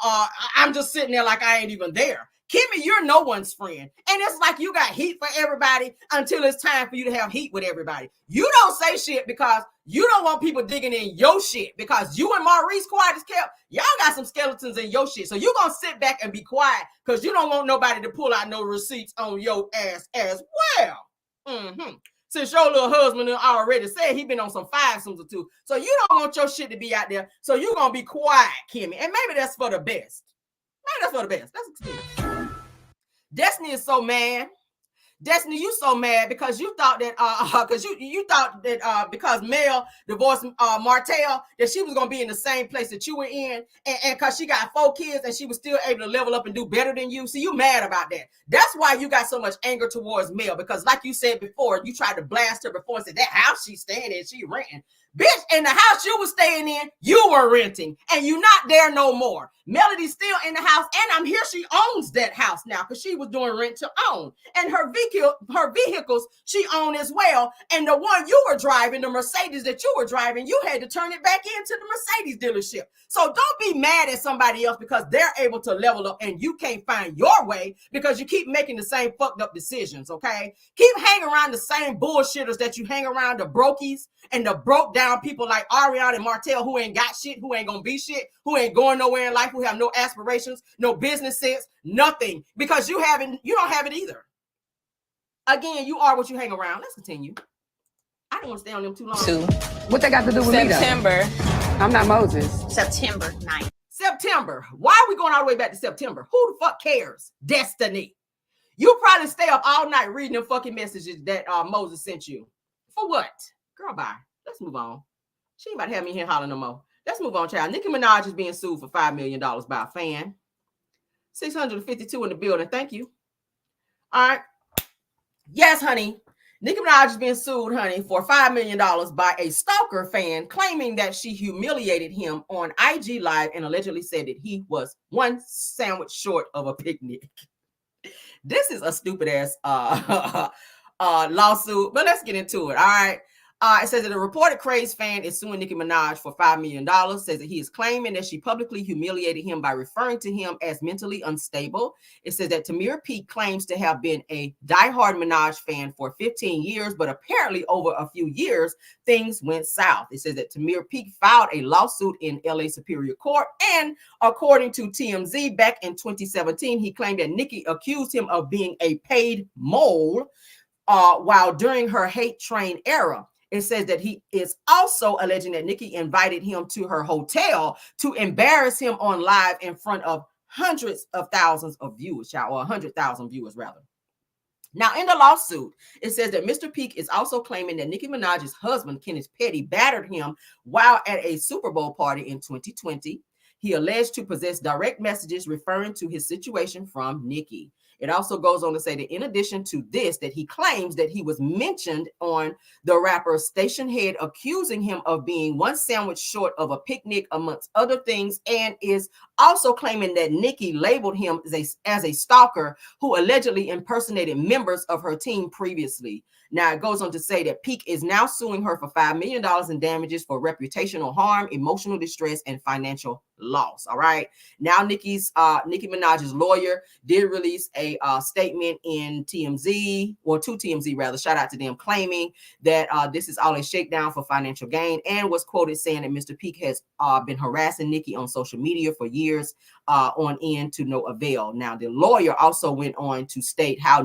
I'm just sitting there like I ain't even there. Kimmy, you're no one's friend. And it's like you got heat for everybody until it's time for you to have heat with everybody. You don't say shit because you don't want people digging in your shit, because you and Maurice quiet as kept. Y'all got some skeletons in your shit. So you're going to sit back and be quiet because you don't want nobody to pull out no receipts on your ass as well. Since your little husband already said he been on some fivesomes or two. So you don't want your shit to be out there. So you're going to be quiet, Kimmy. And maybe that's for the best. Maybe that's for the best. That's excuse. Destiny is so mad. Destiny, you so mad because you thought that because Mel divorced Martell, that she was gonna be in the same place that you were in, and because she got 4 kids and she was still able to level up and do better than you. See, you mad about that. That's why you got so much anger towards Mel, because like you said before, you tried to blast her before and said that house she's staying in, she renting. Bitch, in the house you were staying in, you were renting, and you not there no more. Melody's still in the house, and I'm here. She owns that house now because she was doing rent to own, and her vehicles she owned as well. And the one you were driving, the Mercedes that you were driving, you had to turn it back into the Mercedes dealership. So don't be mad at somebody else because they're able to level up and you can't find your way because you keep making the same fucked up decisions. Okay, keep hanging around the same bullshitters that you hang around, the brokies and the broke down people like Ariana and Martell, who ain't got shit, who ain't gonna be shit, who ain't going nowhere in life, who have no aspirations, no business sense, nothing, because you don't have it either. Again, you are what you hang around. Let's continue. I don't want to stay on them too long. What they got to do with September. me though? I'm not Moses. September 9th. September. Why are we going all the way back to September? Who the fuck cares? Destiny. You probably stay up all night reading them fucking messages that Moses sent you. For what? Girl, bye. Let's move on. She ain't about to have me here hollering no more. Let's move on, child. Nicki Minaj is being sued for $5 million by a fan. 652 in the building. Thank you. All right. Yes, honey. Nicki Minaj is being sued, honey, for $5 million by a stalker fan claiming that she humiliated him on IG Live and allegedly said that he was one sandwich short of a picnic. This is a stupid ass lawsuit, but let's get into it. All right. It says that a reported crazed fan is suing Nicki Minaj for $5 million. Says that he is claiming that she publicly humiliated him by referring to him as mentally unstable. It says that Tamir Peak claims to have been a diehard Minaj fan for 15 years, but apparently over a few years, things went south. It says that Tamir Peak filed a lawsuit in LA Superior Court, and according to TMZ, back in 2017, he claimed that Nicki accused him of being a paid mole while during her hate train era. It says that he is also alleging that Nicki invited him to her hotel to embarrass him on live in front of hundreds of thousands of viewers, or 100,000 viewers rather. Now, in the lawsuit, it says that Mr. Peak is also claiming that Nicki Minaj's husband, Kenneth Petty, battered him while at a Super Bowl party in 2020. He alleged to possess direct messages referring to his situation from Nicki. It also goes on to say that in addition to this, that he claims that he was mentioned on the rapper's station head, accusing him of being one sandwich short of a picnic, amongst other things, and is also claiming that Nicki labeled him as a stalker who allegedly impersonated members of her team previously. Now, it goes on to say that Peak is now suing her for $5 million in damages for reputational harm, emotional distress, and financial loss. All right. Now, Nicki Minaj's lawyer did release a statement in TMZ, or to TMZ rather, shout out to them, claiming that this is all a shakedown for financial gain, and was quoted saying that Mr. Peak has been harassing Nicki on social media for years on end to no avail. Now, the lawyer also went on to state how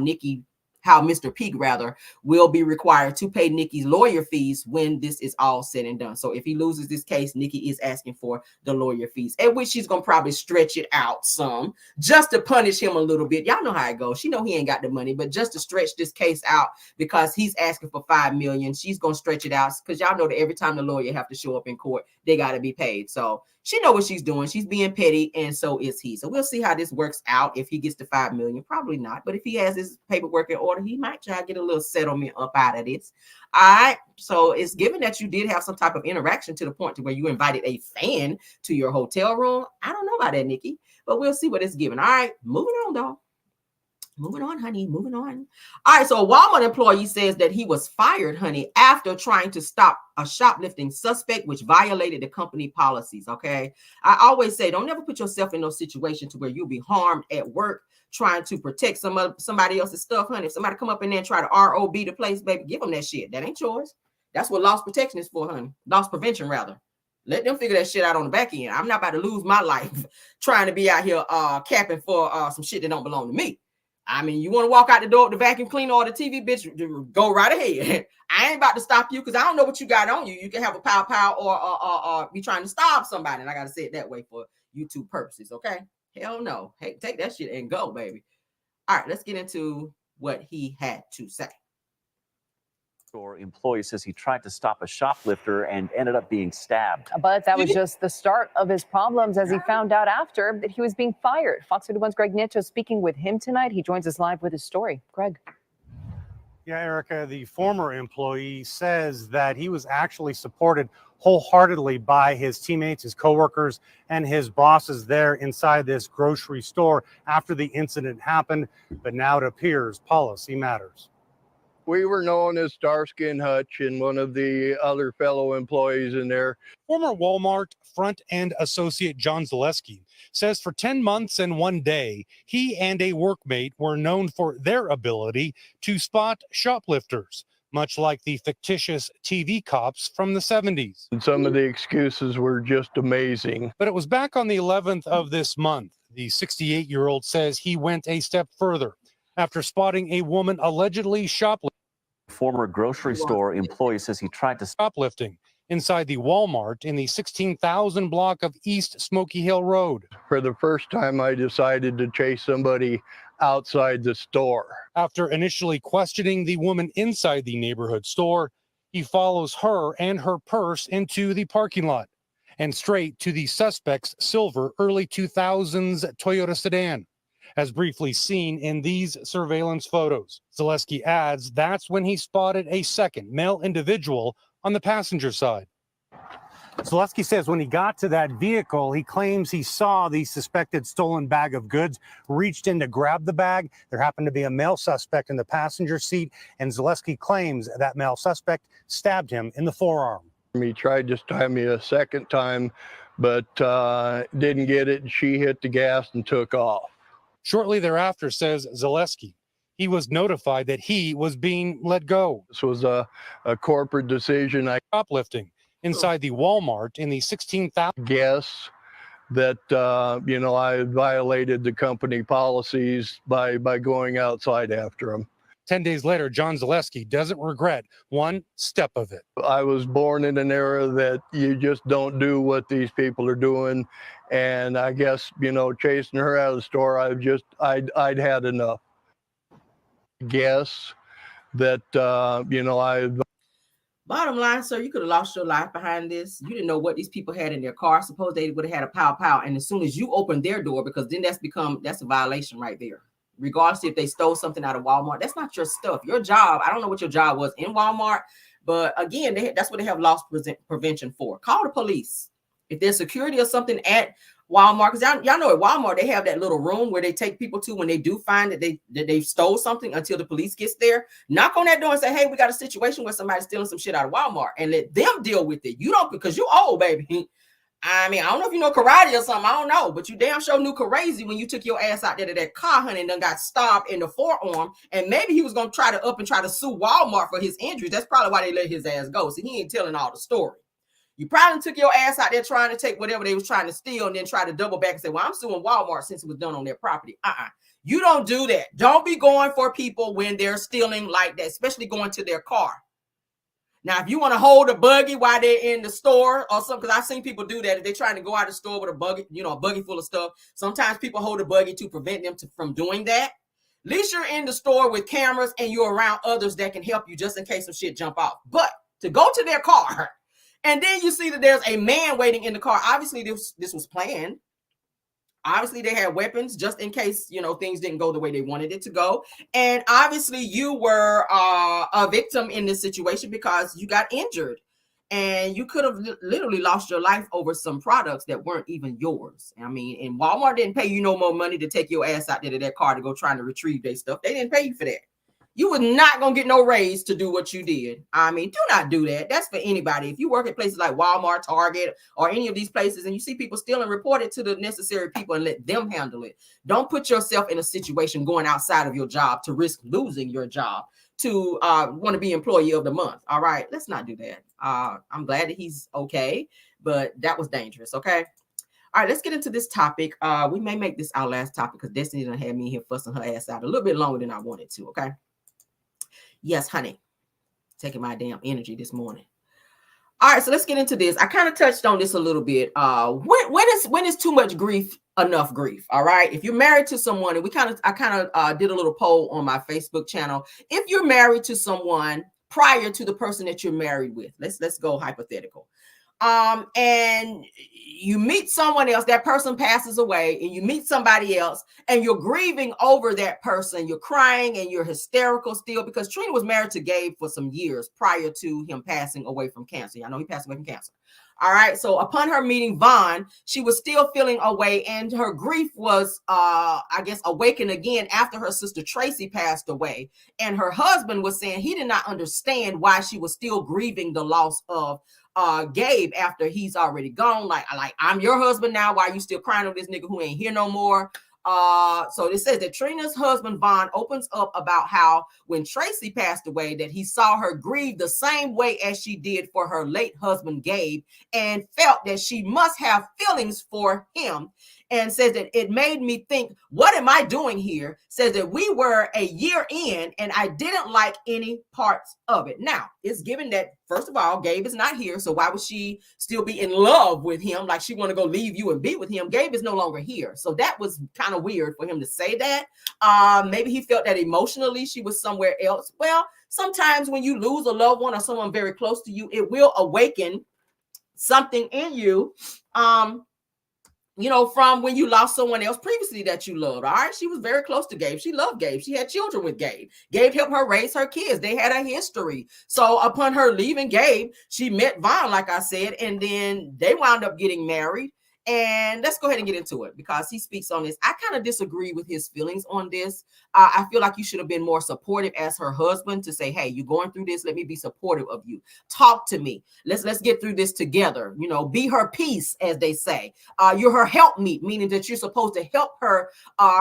Mr. Peak rather will be required to pay Nicki's lawyer fees when this is all said and done. So if he loses this case, Nicki is asking for the lawyer fees, at which she's gonna probably stretch it out some just to punish him a little bit. Y'all know how it goes. She know he ain't got the money, but just to stretch this case out because he's asking for $5 million, she's gonna stretch it out because y'all know that every time the lawyer have to show up in court, they got to be paid. So she know what she's doing. She's being petty, and so is he. So we'll see how this works out. If he gets to $5 million, probably not. But if he has his paperwork in order, he might try to get a little settlement up out of this. All right. So it's given that you did have some type of interaction to the point to where you invited a fan to your hotel room. I don't know about that, Nicki, but we'll see what it's given. All right. Moving on, though. Moving on, honey. Moving on. All right. So a Walmart employee says that he was fired, honey, after trying to stop a shoplifting suspect, which violated the company policies. Okay. I always say, don't ever put yourself in those situations to where you'll be harmed at work trying to protect somebody else's stuff, honey. If somebody come up in there and try to ROB the place, baby, give them that shit. That ain't yours. That's what loss protection is for, honey. Loss prevention, rather. Let them figure that shit out on the back end. I'm not about to lose my life trying to be out here capping for some shit that don't belong to me. I mean, you want to walk out the door with the vacuum cleaner or the TV, bitch, go right ahead. I ain't about to stop you because I don't know what you got on you. You can have a pow or be trying to stop somebody. And I got to say it that way for YouTube purposes, okay? Hell no. Hey, take that shit and go, baby. All right, let's get into what he had to say. Store employee says he tried to stop a shoplifter and ended up being stabbed. But that was just the start of his problems, as he found out after that he was being fired. Fox 31's Greg Nieto speaking with him tonight. He joins us live with his story. Greg. Yeah, Erica, the former employee says that he was actually supported wholeheartedly by his teammates, his coworkers, and his bosses there inside this grocery store after the incident happened. But now it appears policy matters. We were known as Starsky and Hutch and one of the other fellow employees in there. Former Walmart front-end associate John Zaleski says for 10 months and 1 day, he and a workmate were known for their ability to spot shoplifters, much like the fictitious TV cops from the 70s. And some of the excuses were just amazing. But it was back on the 11th of this month. The 68-year-old says he went a step further after spotting a woman allegedly shoplifting. Former grocery store employee says he tried to shoplifting inside the Walmart in the 16,000 block of East Smoky Hill Road. For the first time, I decided to chase somebody outside the store. After initially questioning the woman inside the neighborhood store, he follows her and her purse into the parking lot and straight to the suspect's silver early 2000s Toyota sedan, as briefly seen in these surveillance photos. Zaleski adds that's when he spotted a second male individual on the passenger side. Zaleski says when he got to that vehicle, he claims he saw the suspected stolen bag of goods, reached in to grab the bag. There happened to be a male suspect in the passenger seat, and Zaleski claims that male suspect stabbed him in the forearm. He tried to stab me a second time, but didn't get it, and she hit the gas and took off. Shortly thereafter, says Zaleski, he was notified that he was being let go. This was a corporate decision. Shoplifting inside the Walmart in the 16,000. Guess that, I violated the company policies by going outside after him. 10 days later, John Zaleski doesn't regret one step of it. I was born in an era that you just don't do what these people are doing. And I guess, chasing her out of the store, I'd had enough. Guess that, Bottom line, sir, you could have lost your life behind this. You didn't know what these people had in their car. Suppose they would have had a pow. And as soon as you opened their door, because then that's a violation right there. Regardless if they stole something out of Walmart, that's not your stuff. Your job, I don't know what your job was in Walmart, but again, that's what they have loss prevention for. Call the police. If there's security or something at Walmart, because y'all know at Walmart, they have that little room where they take people to when they do find that they stole something until the police gets there. Knock on that door and say, hey, we got a situation where somebody's stealing some shit out of Walmart, and let them deal with it. You don't, because you old, baby. I mean, I don't know if you know karate or something. I don't know, but you damn sure knew crazy when you took your ass out there to that car, honey, and then got stabbed in the forearm. And maybe he was going to try to sue Walmart for his injuries. That's probably why they let his ass go. So he ain't telling all the story. You probably took your ass out there trying to take whatever they was trying to steal and then try to double back and say, well, I'm suing Walmart since it was done on their property. You don't do that. Don't be going for people when they're stealing like that, especially going to their car. Now, if you want to hold a buggy while they're in the store or something, because I've seen people do that. If they're trying to go out of the store with a buggy, a buggy full of stuff. Sometimes people hold a buggy to prevent them from doing that. At least you're in the store with cameras and you're around others that can help you just in case some shit jump off. But to go to their car and then you see that there's a man waiting in the car. Obviously, this was planned. Obviously, they had weapons just in case, things didn't go the way they wanted it to go. And obviously, you were a victim in this situation because you got injured. And you could have literally lost your life over some products that weren't even yours. I mean, and Walmart didn't pay you no more money to take your ass out there to their car to go trying to retrieve their stuff. They didn't pay you for that. You was not going to get no raise to do what you did. I mean, do not do that. That's for anybody. If you work at places like Walmart, Target, or any of these places, and you see people stealing, report it to the necessary people and let them handle it. Don't put yourself in a situation going outside of your job to risk losing your job to want to be employee of the month. All right, let's not do that. I'm glad that he's okay, but that was dangerous, okay? All right, let's get into this topic. We may make this our last topic because Destiny done had me here fussing her ass out a little bit longer than I wanted to, okay? Yes, honey. Taking my damn energy this morning. All right, so let's get into this. I kind of touched on this a little bit. When is too much grief enough grief? All right. If you're married to someone, and I kind of did a little poll on my Facebook channel. If you're married to someone prior to the person that you're married with, let's go hypothetical. And you meet someone else, that person passes away, and you meet somebody else, and you're grieving over that person. You're crying and you're hysterical still because Trina was married to Gabe for some years prior to him passing away from cancer. I know he passed away from cancer. All right. So upon her meeting Vaughn, she was still feeling away, and her grief was, I guess, awakened again after her sister Tracy passed away. And her husband was saying he did not understand why she was still grieving the loss of Gabe after he's already gone. Like I'm your husband now. Why are you still crying over this nigga who ain't here no more? So it says that Trina's husband Vaughn opens up about how when Tracy passed away that he saw her grieve the same way as she did for her late husband Gabe and felt that she must have feelings for him, and says that it made me think, what am I doing here? Says that we were a year in and I didn't like any parts of it. Now, it's given that, first of all, Gabe is not here. So why would she still be in love with him? Like she want to go leave you and be with him. Gabe is no longer here. So that was kind of weird for him to say that. Maybe he felt that emotionally she was somewhere else. Well, sometimes when you lose a loved one or someone very close to you, it will awaken something in you, you know, from when you lost someone else previously that you loved. All right. She was very close to Gabe. She loved Gabe. She had children with Gabe. Gabe helped her raise her kids. They had a history. So upon her leaving Gabe, she met Vaughn, like I said, and then they wound up getting married. And let's go ahead and get into it because he speaks on this. I kind of disagree with his feelings on this. I feel like you should have been more supportive as her husband to say, hey, you're going through this. Let me be supportive of you. Talk to me. Let's get through this together. You know, be her peace, as they say. You're her helpmeet, meaning that you're supposed to help her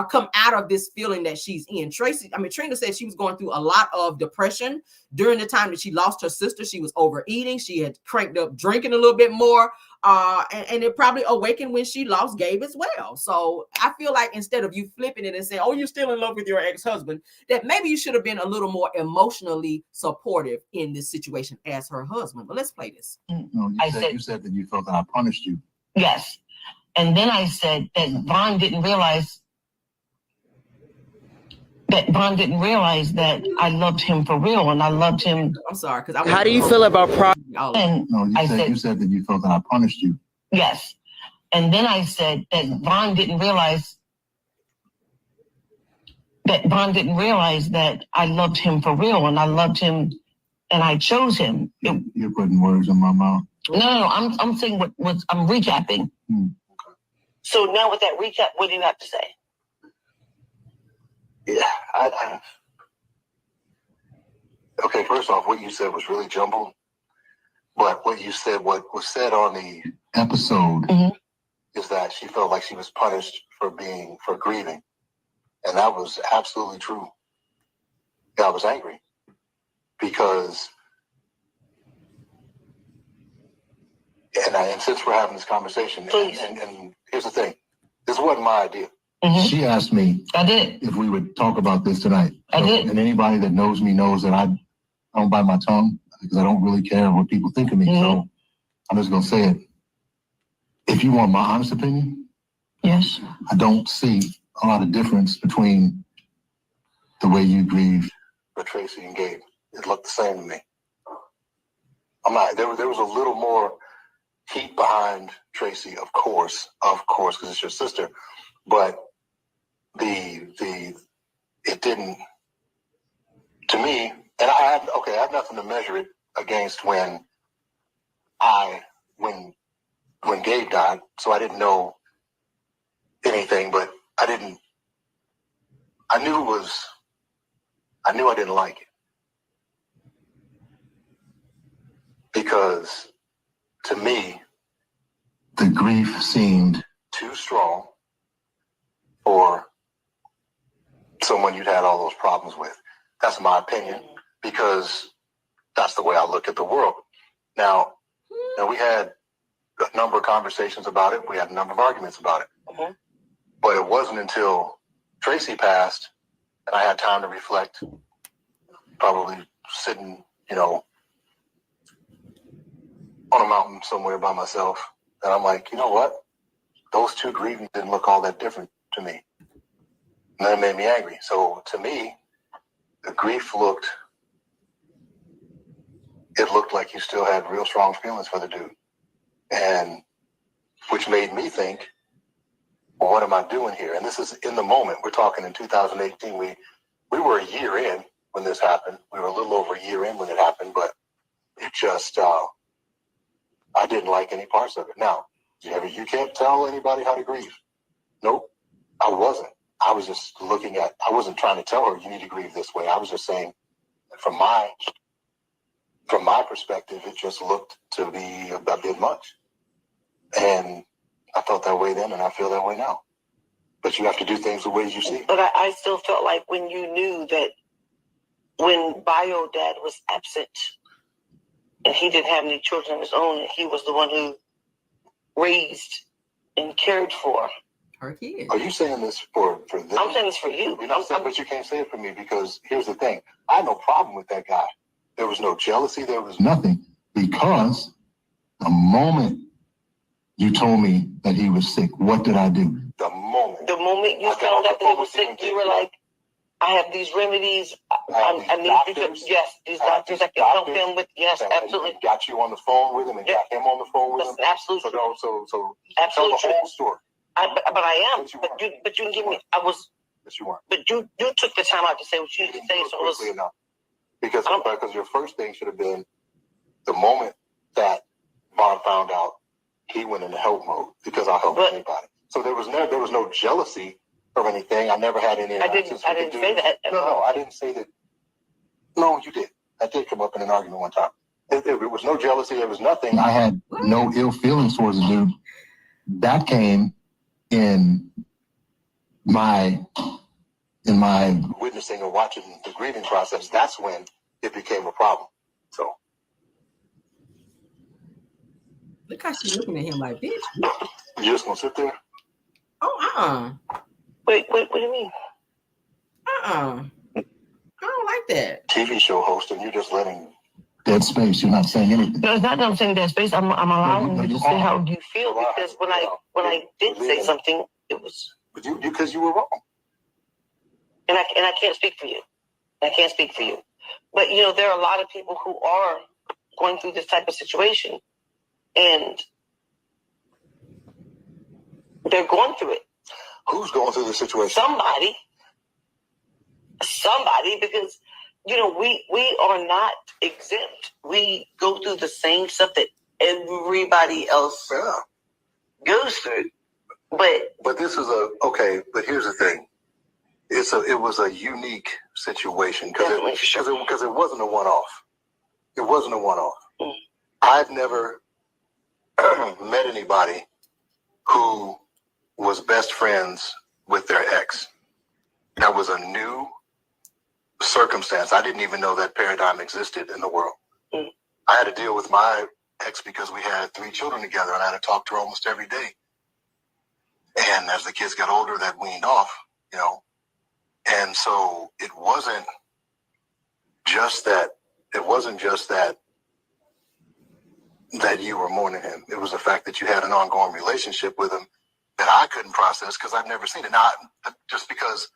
come out of this feeling that she's in. Trina said she was going through a lot of depression during the time that she lost her sister. She was overeating. She had cranked up drinking a little bit more. And it probably awakened when she lost Gabe as well. So I feel like instead of you flipping it and saying, oh, you're still in love with your ex-husband, that maybe you should have been a little more emotionally supportive in this situation as her husband. But let's play this. No, you said that you felt that I punished you. Yes. And then I said that Vaughn didn't realize that I loved him for real, and I loved him. I'm sorry, because how do you feel about and No, you said that you felt that I punished you. Yes. And then I said that Vaughn didn't realize that I loved him for real, and I loved him, and I chose him. You're putting words in my mouth. No, I'm saying what I'm recapping. So now with that recap, what do you have to say? Yeah, okay, first off, what you said was really jumbled. But what was said on the episode is that she felt like she was punished for grieving. And that was absolutely true. Yeah, I was angry because, and since we're having this conversation, and here's the thing, this wasn't my idea. She asked me if we would talk about this tonight. I did. And anybody that knows me knows that I don't bite my tongue because I don't really care what people think of me. So I'm just going to say it. If you want my honest opinion, yes, I don't see a lot of difference between the way you grieved for Tracy and Gabe. It looked the same to me. There was a little more heat behind Tracy, of course, because it's your sister. But it didn't, to me, and I have nothing to measure it against when Gabe died, so I didn't know anything, but I knew I didn't like it. Because to me, the grief seemed too strong for someone you'd had all those problems with. That's my opinion, because that's the way I look at the world. Now we had a number of conversations about it. We had a number of arguments about it. But it wasn't until Tracy passed and I had time to reflect, probably sitting, on a mountain somewhere by myself, and I'm like, you know what? Those two grievings didn't look all that different to me. And that made me angry. So to me, the grief looked like you still had real strong feelings for the dude. And which made me think, well, what am I doing here? And this is in the moment. We're talking in 2018. We were a year in when this happened. We were a little over a year in when it happened, but it just, I didn't like any parts of it. Now, you can't tell anybody how to grieve. Nope, I wasn't. I was just I wasn't trying to tell her you need to grieve this way. I was just saying, from my perspective, it just looked to be a bit much. And I felt that way then, and I feel that way now. But you have to do things the way you see. But I still felt like when you knew that when Bio Dad was absent and he didn't have any children of his own, and he was the one who raised and cared for her kids. Are you saying this for them? I'm saying this for you. But you can't say it for me, because here's the thing. I had no problem with that guy. There was no jealousy. There was nothing, because the moment you told me that he was sick, what did I do? The moment you found out that he was sick, you were like, I have these remedies. I need to, yes, these doctors I can help him with. Yes, absolutely. Got you on the phone with him and got him on the phone with him. Absolutely. So absolutely tell the whole story. But I am. But you didn't give me. I was. Yes, you weren't. But you took the time out to say what you need to say. So it was enough. Because your first thing should have been the moment that Vaughn found out, he went into help mode because I'll help anybody. So there was no jealousy or anything. I never had any. I didn't say that. No, I didn't say that. No, you did. That did come up in an argument one time. There was no jealousy. There was nothing. I had no ill feelings towards the dude. That came in my witnessing or watching the grieving process. That's when it became a problem. So look how she's looking at him like, bitch. You just gonna sit there? Oh, Wait, what do you mean? I don't like that. TV show host, and you're just letting dead space. You're not saying anything. No, it's not that I'm saying dead space. I'm allowing you to say how you feel because when I did say something, it was. But because you were wrong. And I can't speak for you. I can't speak for you. But there are a lot of people who are going through this type of situation, and they're going through it. Who's going through the situation? Somebody, because we are not exempt. We go through the same stuff that everybody else goes through. But this is but here's the thing. It was a unique situation because it wasn't a one-off. It wasn't a one-off. I've never met anybody who was best friends with their ex. That was a new circumstance. I didn't even know that paradigm existed in the world. I had to deal with my ex because we had 3 children together, and I had to talk to her almost every day. And as the kids got older, that weaned off, And so it wasn't just that. It wasn't just that you were mourning him. It was the fact that you had an ongoing relationship with him that I couldn't process because I've never seen it. Now, just because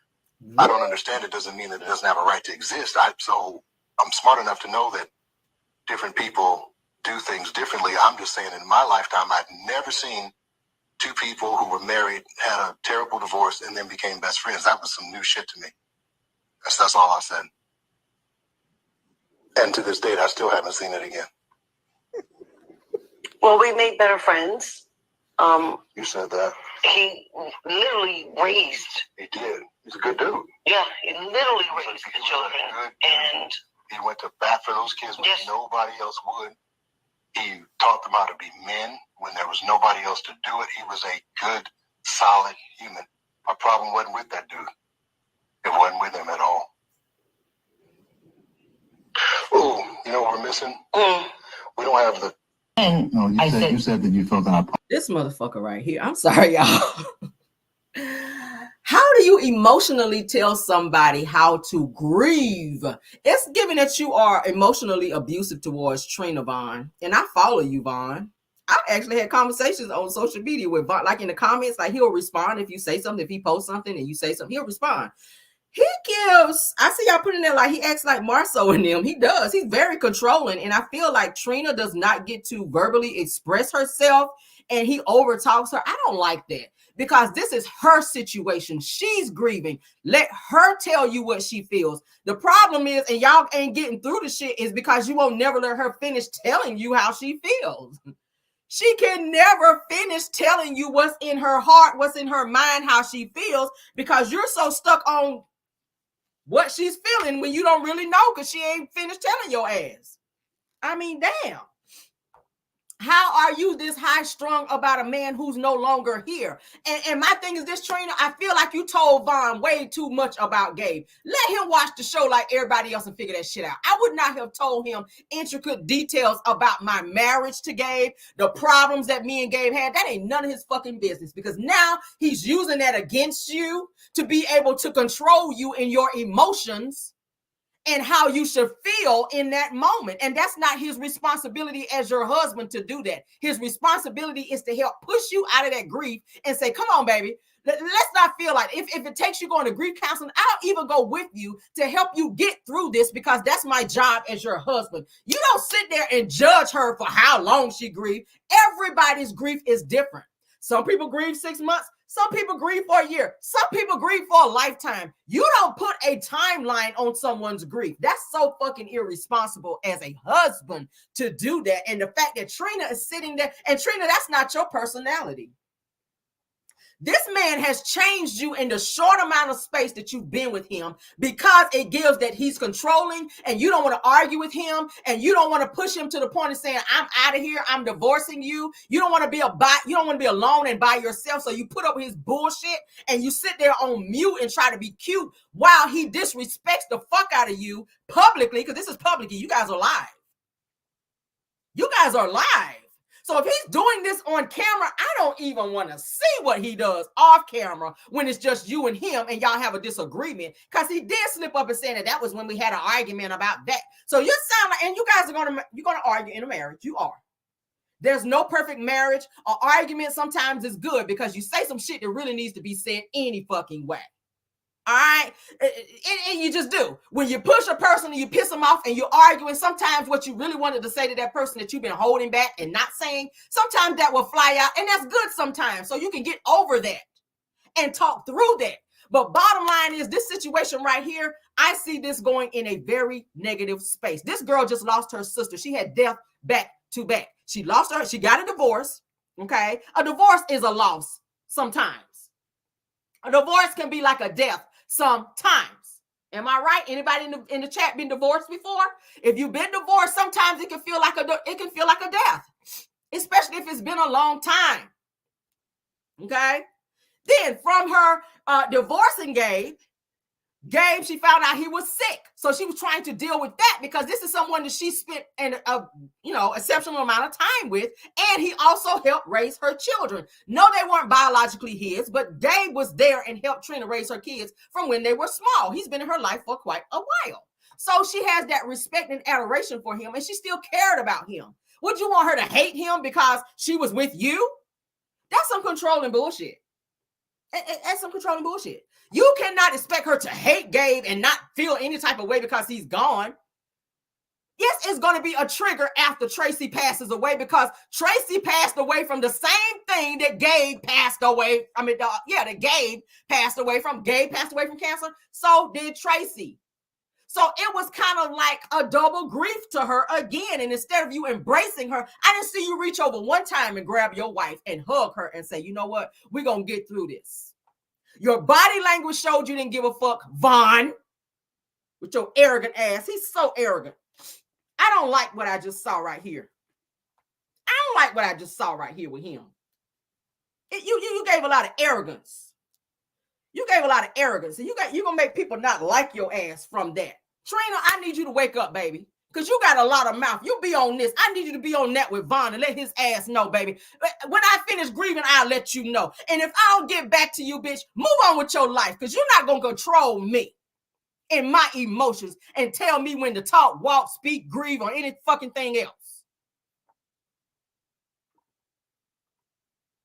I don't understand it doesn't mean that it doesn't have a right to exist. So I'm smart enough to know that different people do things differently. I'm just saying in my lifetime, I've never seen 2 people who were married, had a terrible divorce, and then became best friends. That was some new shit to me. That's all I said. And to this date, I still haven't seen it again. Well, we made better friends. You said that. He literally raised. He did. He's a good dude. Yeah, he literally raised the children. And he went to bat for those kids when nobody else would. He taught them how to be men when there was nobody else to do it. He was a good, solid human. My problem wasn't with that dude. It wasn't with him at all. Oh, you know what we're missing? We don't have the. No, you said that you felt that. This motherfucker right here. I'm sorry, y'all. How do you emotionally tell somebody how to grieve? It's given that you are emotionally abusive towards Trina, Vaughn. And I follow you, Vaughn. I actually had conversations on social media with Vaughn, like in the comments, like he'll respond if you say something, if he posts something and you say something, he'll respond. He gives, I see y'all putting there like he acts like Marceau in them. He does. He's very controlling. And I feel like Trina does not get to verbally express herself and he overtalks her. I don't like that because this is her situation. She's grieving. Let her tell you what she feels. The problem is, and y'all ain't getting through the shit, is because you won't never let her finish telling you how she feels. She can never finish telling you what's in her heart, what's in her mind, how she feels, because you're so stuck on what she's feeling when you don't really know because she ain't finished telling your ass. I mean, damn. How are you this high strung about a man who's no longer here? And my thing is this, Trina, I feel like you told Vaughn way too much about Gabe. Let him watch the show like everybody else and figure that shit out. I would not have told him intricate details about my marriage to Gabe, the problems that me and Gabe had. That ain't none of his fucking business because now he's using that against you to be able to control you in your emotions and how you should feel in that moment. And that's not his responsibility as your husband to do that. His responsibility is to help push you out of that grief and say, come on, baby. Let's not feel like if it takes you going to grief counseling, I'll even go with you to help you get through this, because that's my job as your husband. You don't sit there and judge her for how long she grieved. Everybody's grief is different. Some people grieve 6 months. Some people grieve for a year. Some people grieve for a lifetime. You don't put a timeline on someone's grief. That's so fucking irresponsible as a husband to do that. And the fact that Trina is sitting there, and Trina, that's not your personality. This man has changed you in the short amount of space that you've been with him, because it gives that he's controlling and you don't want to argue with him and you don't want to push him to the point of saying, I'm out of here, I'm divorcing you. You don't want to be alone and by yourself. So you put up with his bullshit and you sit there on mute and try to be cute while he disrespects the fuck out of you publicly, because this is publicly. You guys are live. You guys are live. So if he's doing this on camera, I don't even want to see what he does off camera when it's just you and him and y'all have a disagreement, because he did slip up and say that was when we had an argument about that. So you sound like, and you guys are going to argue in a marriage. You are. There's no perfect marriage. An argument sometimes is good because you say some shit that really needs to be said any fucking way. All right. And you just do. When you push a person and you piss them off and you're arguing, sometimes what you really wanted to say to that person that you've been holding back and not saying, sometimes that will fly out, and that's good sometimes. So you can get over that and talk through that. But bottom line is, this situation right here, I see this going in a very negative space. This girl just lost her sister. She had death back to back. She lost her. She got a divorce. Okay. A divorce is a loss sometimes. A divorce can be like a death sometimes. Am I right? Anybody in the chat been divorced before? If you've been divorced, sometimes it can feel like a death, especially if it's been a long time. Okay. Then from her divorcing Gabe, she found out he was sick. So she was trying to deal with that, because this is someone that she spent an exceptional amount of time with. And he also helped raise her children. No, they weren't biologically his, but Gabe was there and helped Trina raise her kids from when they were small. He's been in her life for quite a while. So she has that respect and adoration for him, and she still cared about him. Would you want her to hate him because she was with you? That's some controlling bullshit. That's some controlling bullshit. You cannot expect her to hate Gabe and not feel any type of way because he's gone. Yes, it's going to be a trigger after Tracy passes away, because Tracy passed away from the same thing that Gabe passed away. That Gabe passed away from. Gabe passed away from cancer. So did Tracy. So it was kind of like a double grief to her again. And instead of you embracing her, I didn't see you reach over one time and grab your wife and hug her and say, you know what? We're going to get through this. Your body language showed you didn't give a fuck, Vaughn, with your arrogant ass. He's so arrogant. I don't like what I just saw right here. I don't like what I just saw right here with him. You gave a lot of arrogance. You gave a lot of arrogance. And you're going to make people not like your ass from that. Trina, I need you to wake up, baby. Because you got a lot of mouth. You be on this. I need you to be on that with Vaughn and let his ass know, baby. When I finish grieving, I'll let you know. And if I don't get back to you, bitch, move on with your life, because you're not going to control me and my emotions and tell me when to talk, walk, speak, grieve, or any fucking thing else.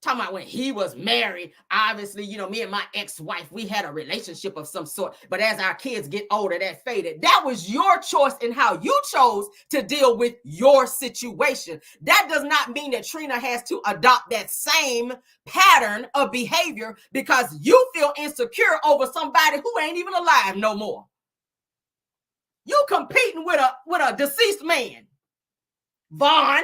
Talking about when he was married, obviously, me and my ex-wife, we had a relationship of some sort. But as our kids get older, that faded. That was your choice in how you chose to deal with your situation. That does not mean that Trina has to adopt that same pattern of behavior because you feel insecure over somebody who ain't even alive no more. You competing with a deceased man. Vaughn.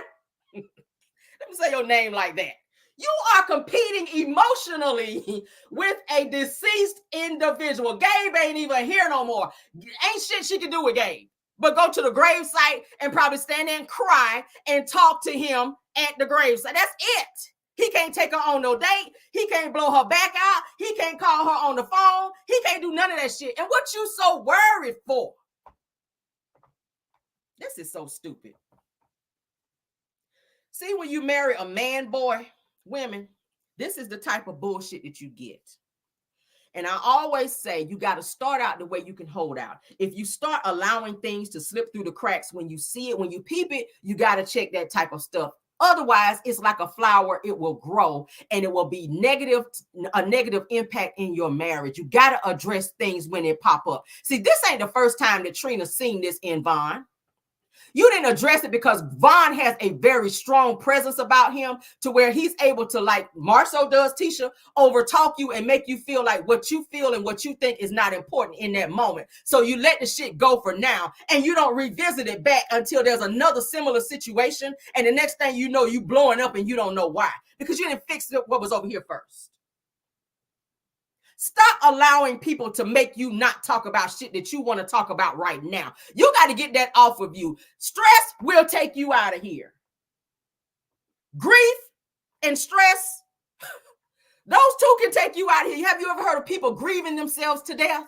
Let me say your name like that. You are competing emotionally with a deceased individual. Gabe ain't even here no more. Ain't shit she can do with Gabe but go to the gravesite and probably stand there and cry and talk to him at the gravesite. That's it. He can't take her on no date. He can't blow her back out. He can't call her on the phone. He can't do none of that shit. And what you so worried for? This is so stupid. See, when you marry a man boy, women, this is the type of bullshit that you get. And I always say you got to start out the way you can hold out. If you start allowing things to slip through the cracks when you see it, when you peep it, you got to check that type of stuff. Otherwise, it's like a flower. It will grow and it will be a negative impact in your marriage. You got to address things when it pop up. See, this ain't the first time that Trina seen this in Von. You didn't address it because Von has a very strong presence about him to where he's able to, like Marceau does, Tisha, overtalk you and make you feel like what you feel and what you think is not important in that moment. So you let the shit go for now and you don't revisit it back until there's another similar situation. And the next thing you know, you blowing up and you don't know why because you didn't fix what was over here first. Stop allowing people to make you not talk about shit that you want to talk about right now. You got to get that off of you. Stress will take you out of here. Grief and stress, those two can take you out of here. Have you ever heard of people grieving themselves to death?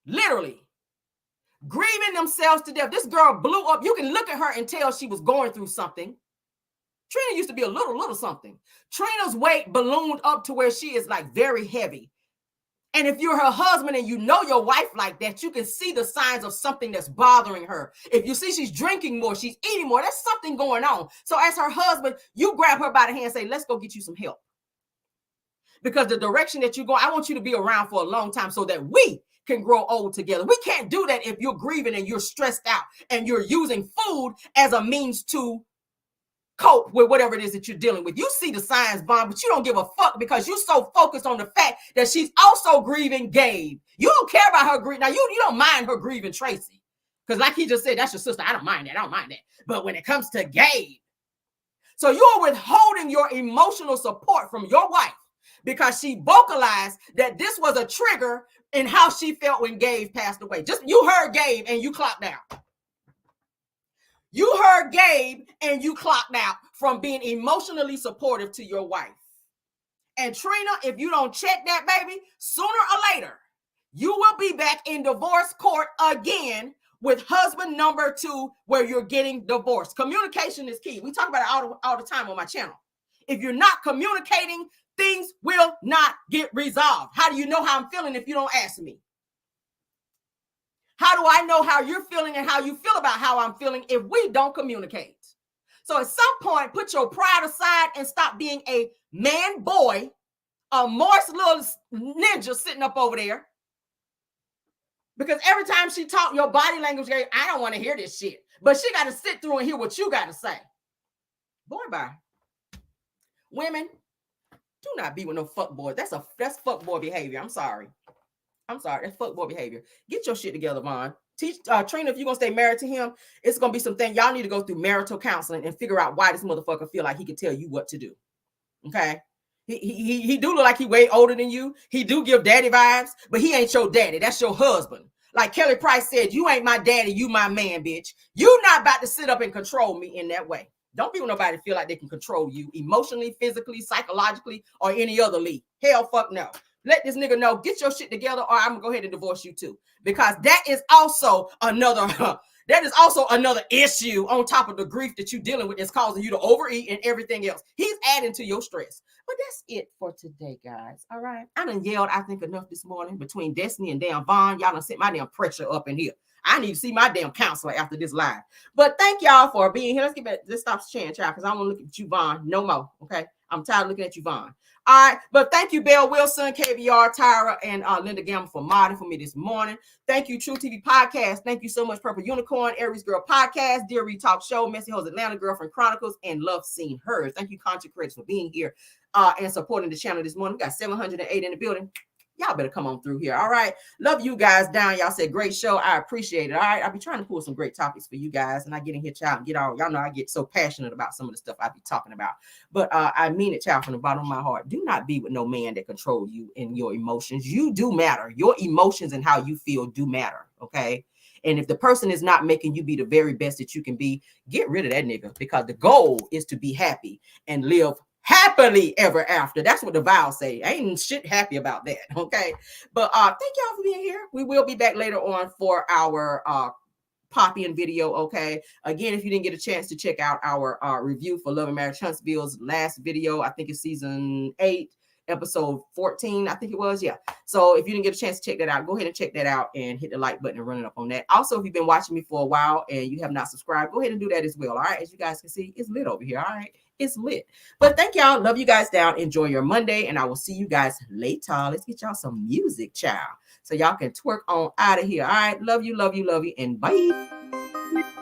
Literally. Grieving themselves to death. This girl blew up. You can look at her and tell she was going through something. Trina used to be a little something. Trina's weight ballooned up to where she is like very heavy. And if you're her husband and you know your wife like that, you can see the signs of something that's bothering her. If you see she's drinking more, she's eating more, there's something going on. So as her husband, you grab her by the hand and say, let's go get you some help. Because the direction that you go, I want you to be around for a long time so that we can grow old together. We can't do that if you're grieving and you're stressed out and you're using food as a means to cope with whatever it is that you're dealing with. You see the signs, Von, but you don't give a fuck because you're so focused on the fact that she's also grieving Gabe. You don't care about her grieving. Now, you don't mind her grieving Tracy. Because like he just said, that's your sister. I don't mind that. I don't mind that. But when it comes to Gabe, so you're withholding your emotional support from your wife because she vocalized that this was a trigger in how she felt when Gabe passed away. Just you heard Gabe and you clocked out. You heard Gabe and you clocked out from being emotionally supportive to your wife. And Trina, if you don't check that, baby, sooner or later, you will be back in divorce court again with husband number 2 where you're getting divorced. Communication is key. We talk about it all the time on my channel. If you're not communicating, things will not get resolved. How do you know how I'm feeling if you don't ask me? How do I know how you're feeling and how you feel about how I'm feeling if we don't communicate? So at some point, put your pride aside and stop being a man boy, a Morse little ninja sitting up over there. Because every time she talk, your body language, I don't want to hear this shit. But she got to sit through and hear what you got to say. Boy, bye. Women, do not be with no fuckboy. That's fuckboy behavior. I'm sorry. That's fuckboy behavior. Get your shit together, Von. Teach Trina, if you're gonna stay married to him, it's gonna be some things y'all need to go through marital counseling and figure out why this motherfucker feel like he can tell you what to do. Okay, he do look like he way older than you. He do give daddy vibes, but he ain't your daddy. That's your husband. Like Kelly Price said, you ain't my daddy, you my man, bitch. You not about to sit up and control me in that way. Don't be with nobody feel like they can control you emotionally, physically, psychologically, or any other league. Hell, fuck no. Let this nigga know, get your shit together or I'm gonna go ahead and divorce you too. Because that is also another issue on top of the grief that you're dealing with that's causing you to overeat and everything else. He's adding to your stress. But that's it for today, guys. All right. I done yelled, I think, enough this morning between Destiny and damn Von. Y'all done sent my damn pressure up in here. I need to see my damn counselor after this live. But thank y'all for being here. Let's stop sharing, child, because I don't want to look at you, Von, no more. Okay. I'm tired of looking at you, Von. All right, but thank you, Belle Wilson, KVR, Tyra, and Linda Gamble for modding for me this morning. Thank you, True TV Podcast. Thank you so much, Purple Unicorn, Aries Girl Podcast, Dear Reed Talk Show, Messy Hoes Atlanta, Girlfriend Chronicles, and Love Seen Hers. Thank you, Content Credits, for being here and supporting the channel this morning. We got 708 in the building. Y'all better come on through here. All right. Love you guys down. Y'all said great show. I appreciate it. All right. I'll be trying to pull some great topics for you guys. And I get in here, child, and y'all know I get so passionate about some of the stuff I be talking about. But I mean it, child, from the bottom of my heart. Do not be with no man that control you and your emotions. You do matter. Your emotions and how you feel do matter. Okay. And if the person is not making you be the very best that you can be, get rid of that nigga, because the goal is to be happy and live happily ever after. That's what the vows say. I ain't shit happy about that. Okay. But thank y'all for being here. We will be back later on for our pop-in video. Okay. Again, if you didn't get a chance to check out our review for Love and Marriage Huntsville's last video, I think it's season 8. episode 14, I think it was. Yeah. So if you didn't get a chance to check that out, go ahead and check that out and hit the like button and run it up on that. Also, if you've been watching me for a while and you have not subscribed, go ahead and do that as well. All right. As you guys can see, it's lit over here. All right. It's lit. But thank y'all. Love you guys down. Enjoy your Monday. And I will see you guys later. Let's get y'all some music, child. So y'all can twerk on out of here. All right. Love you, love you, love you. And bye.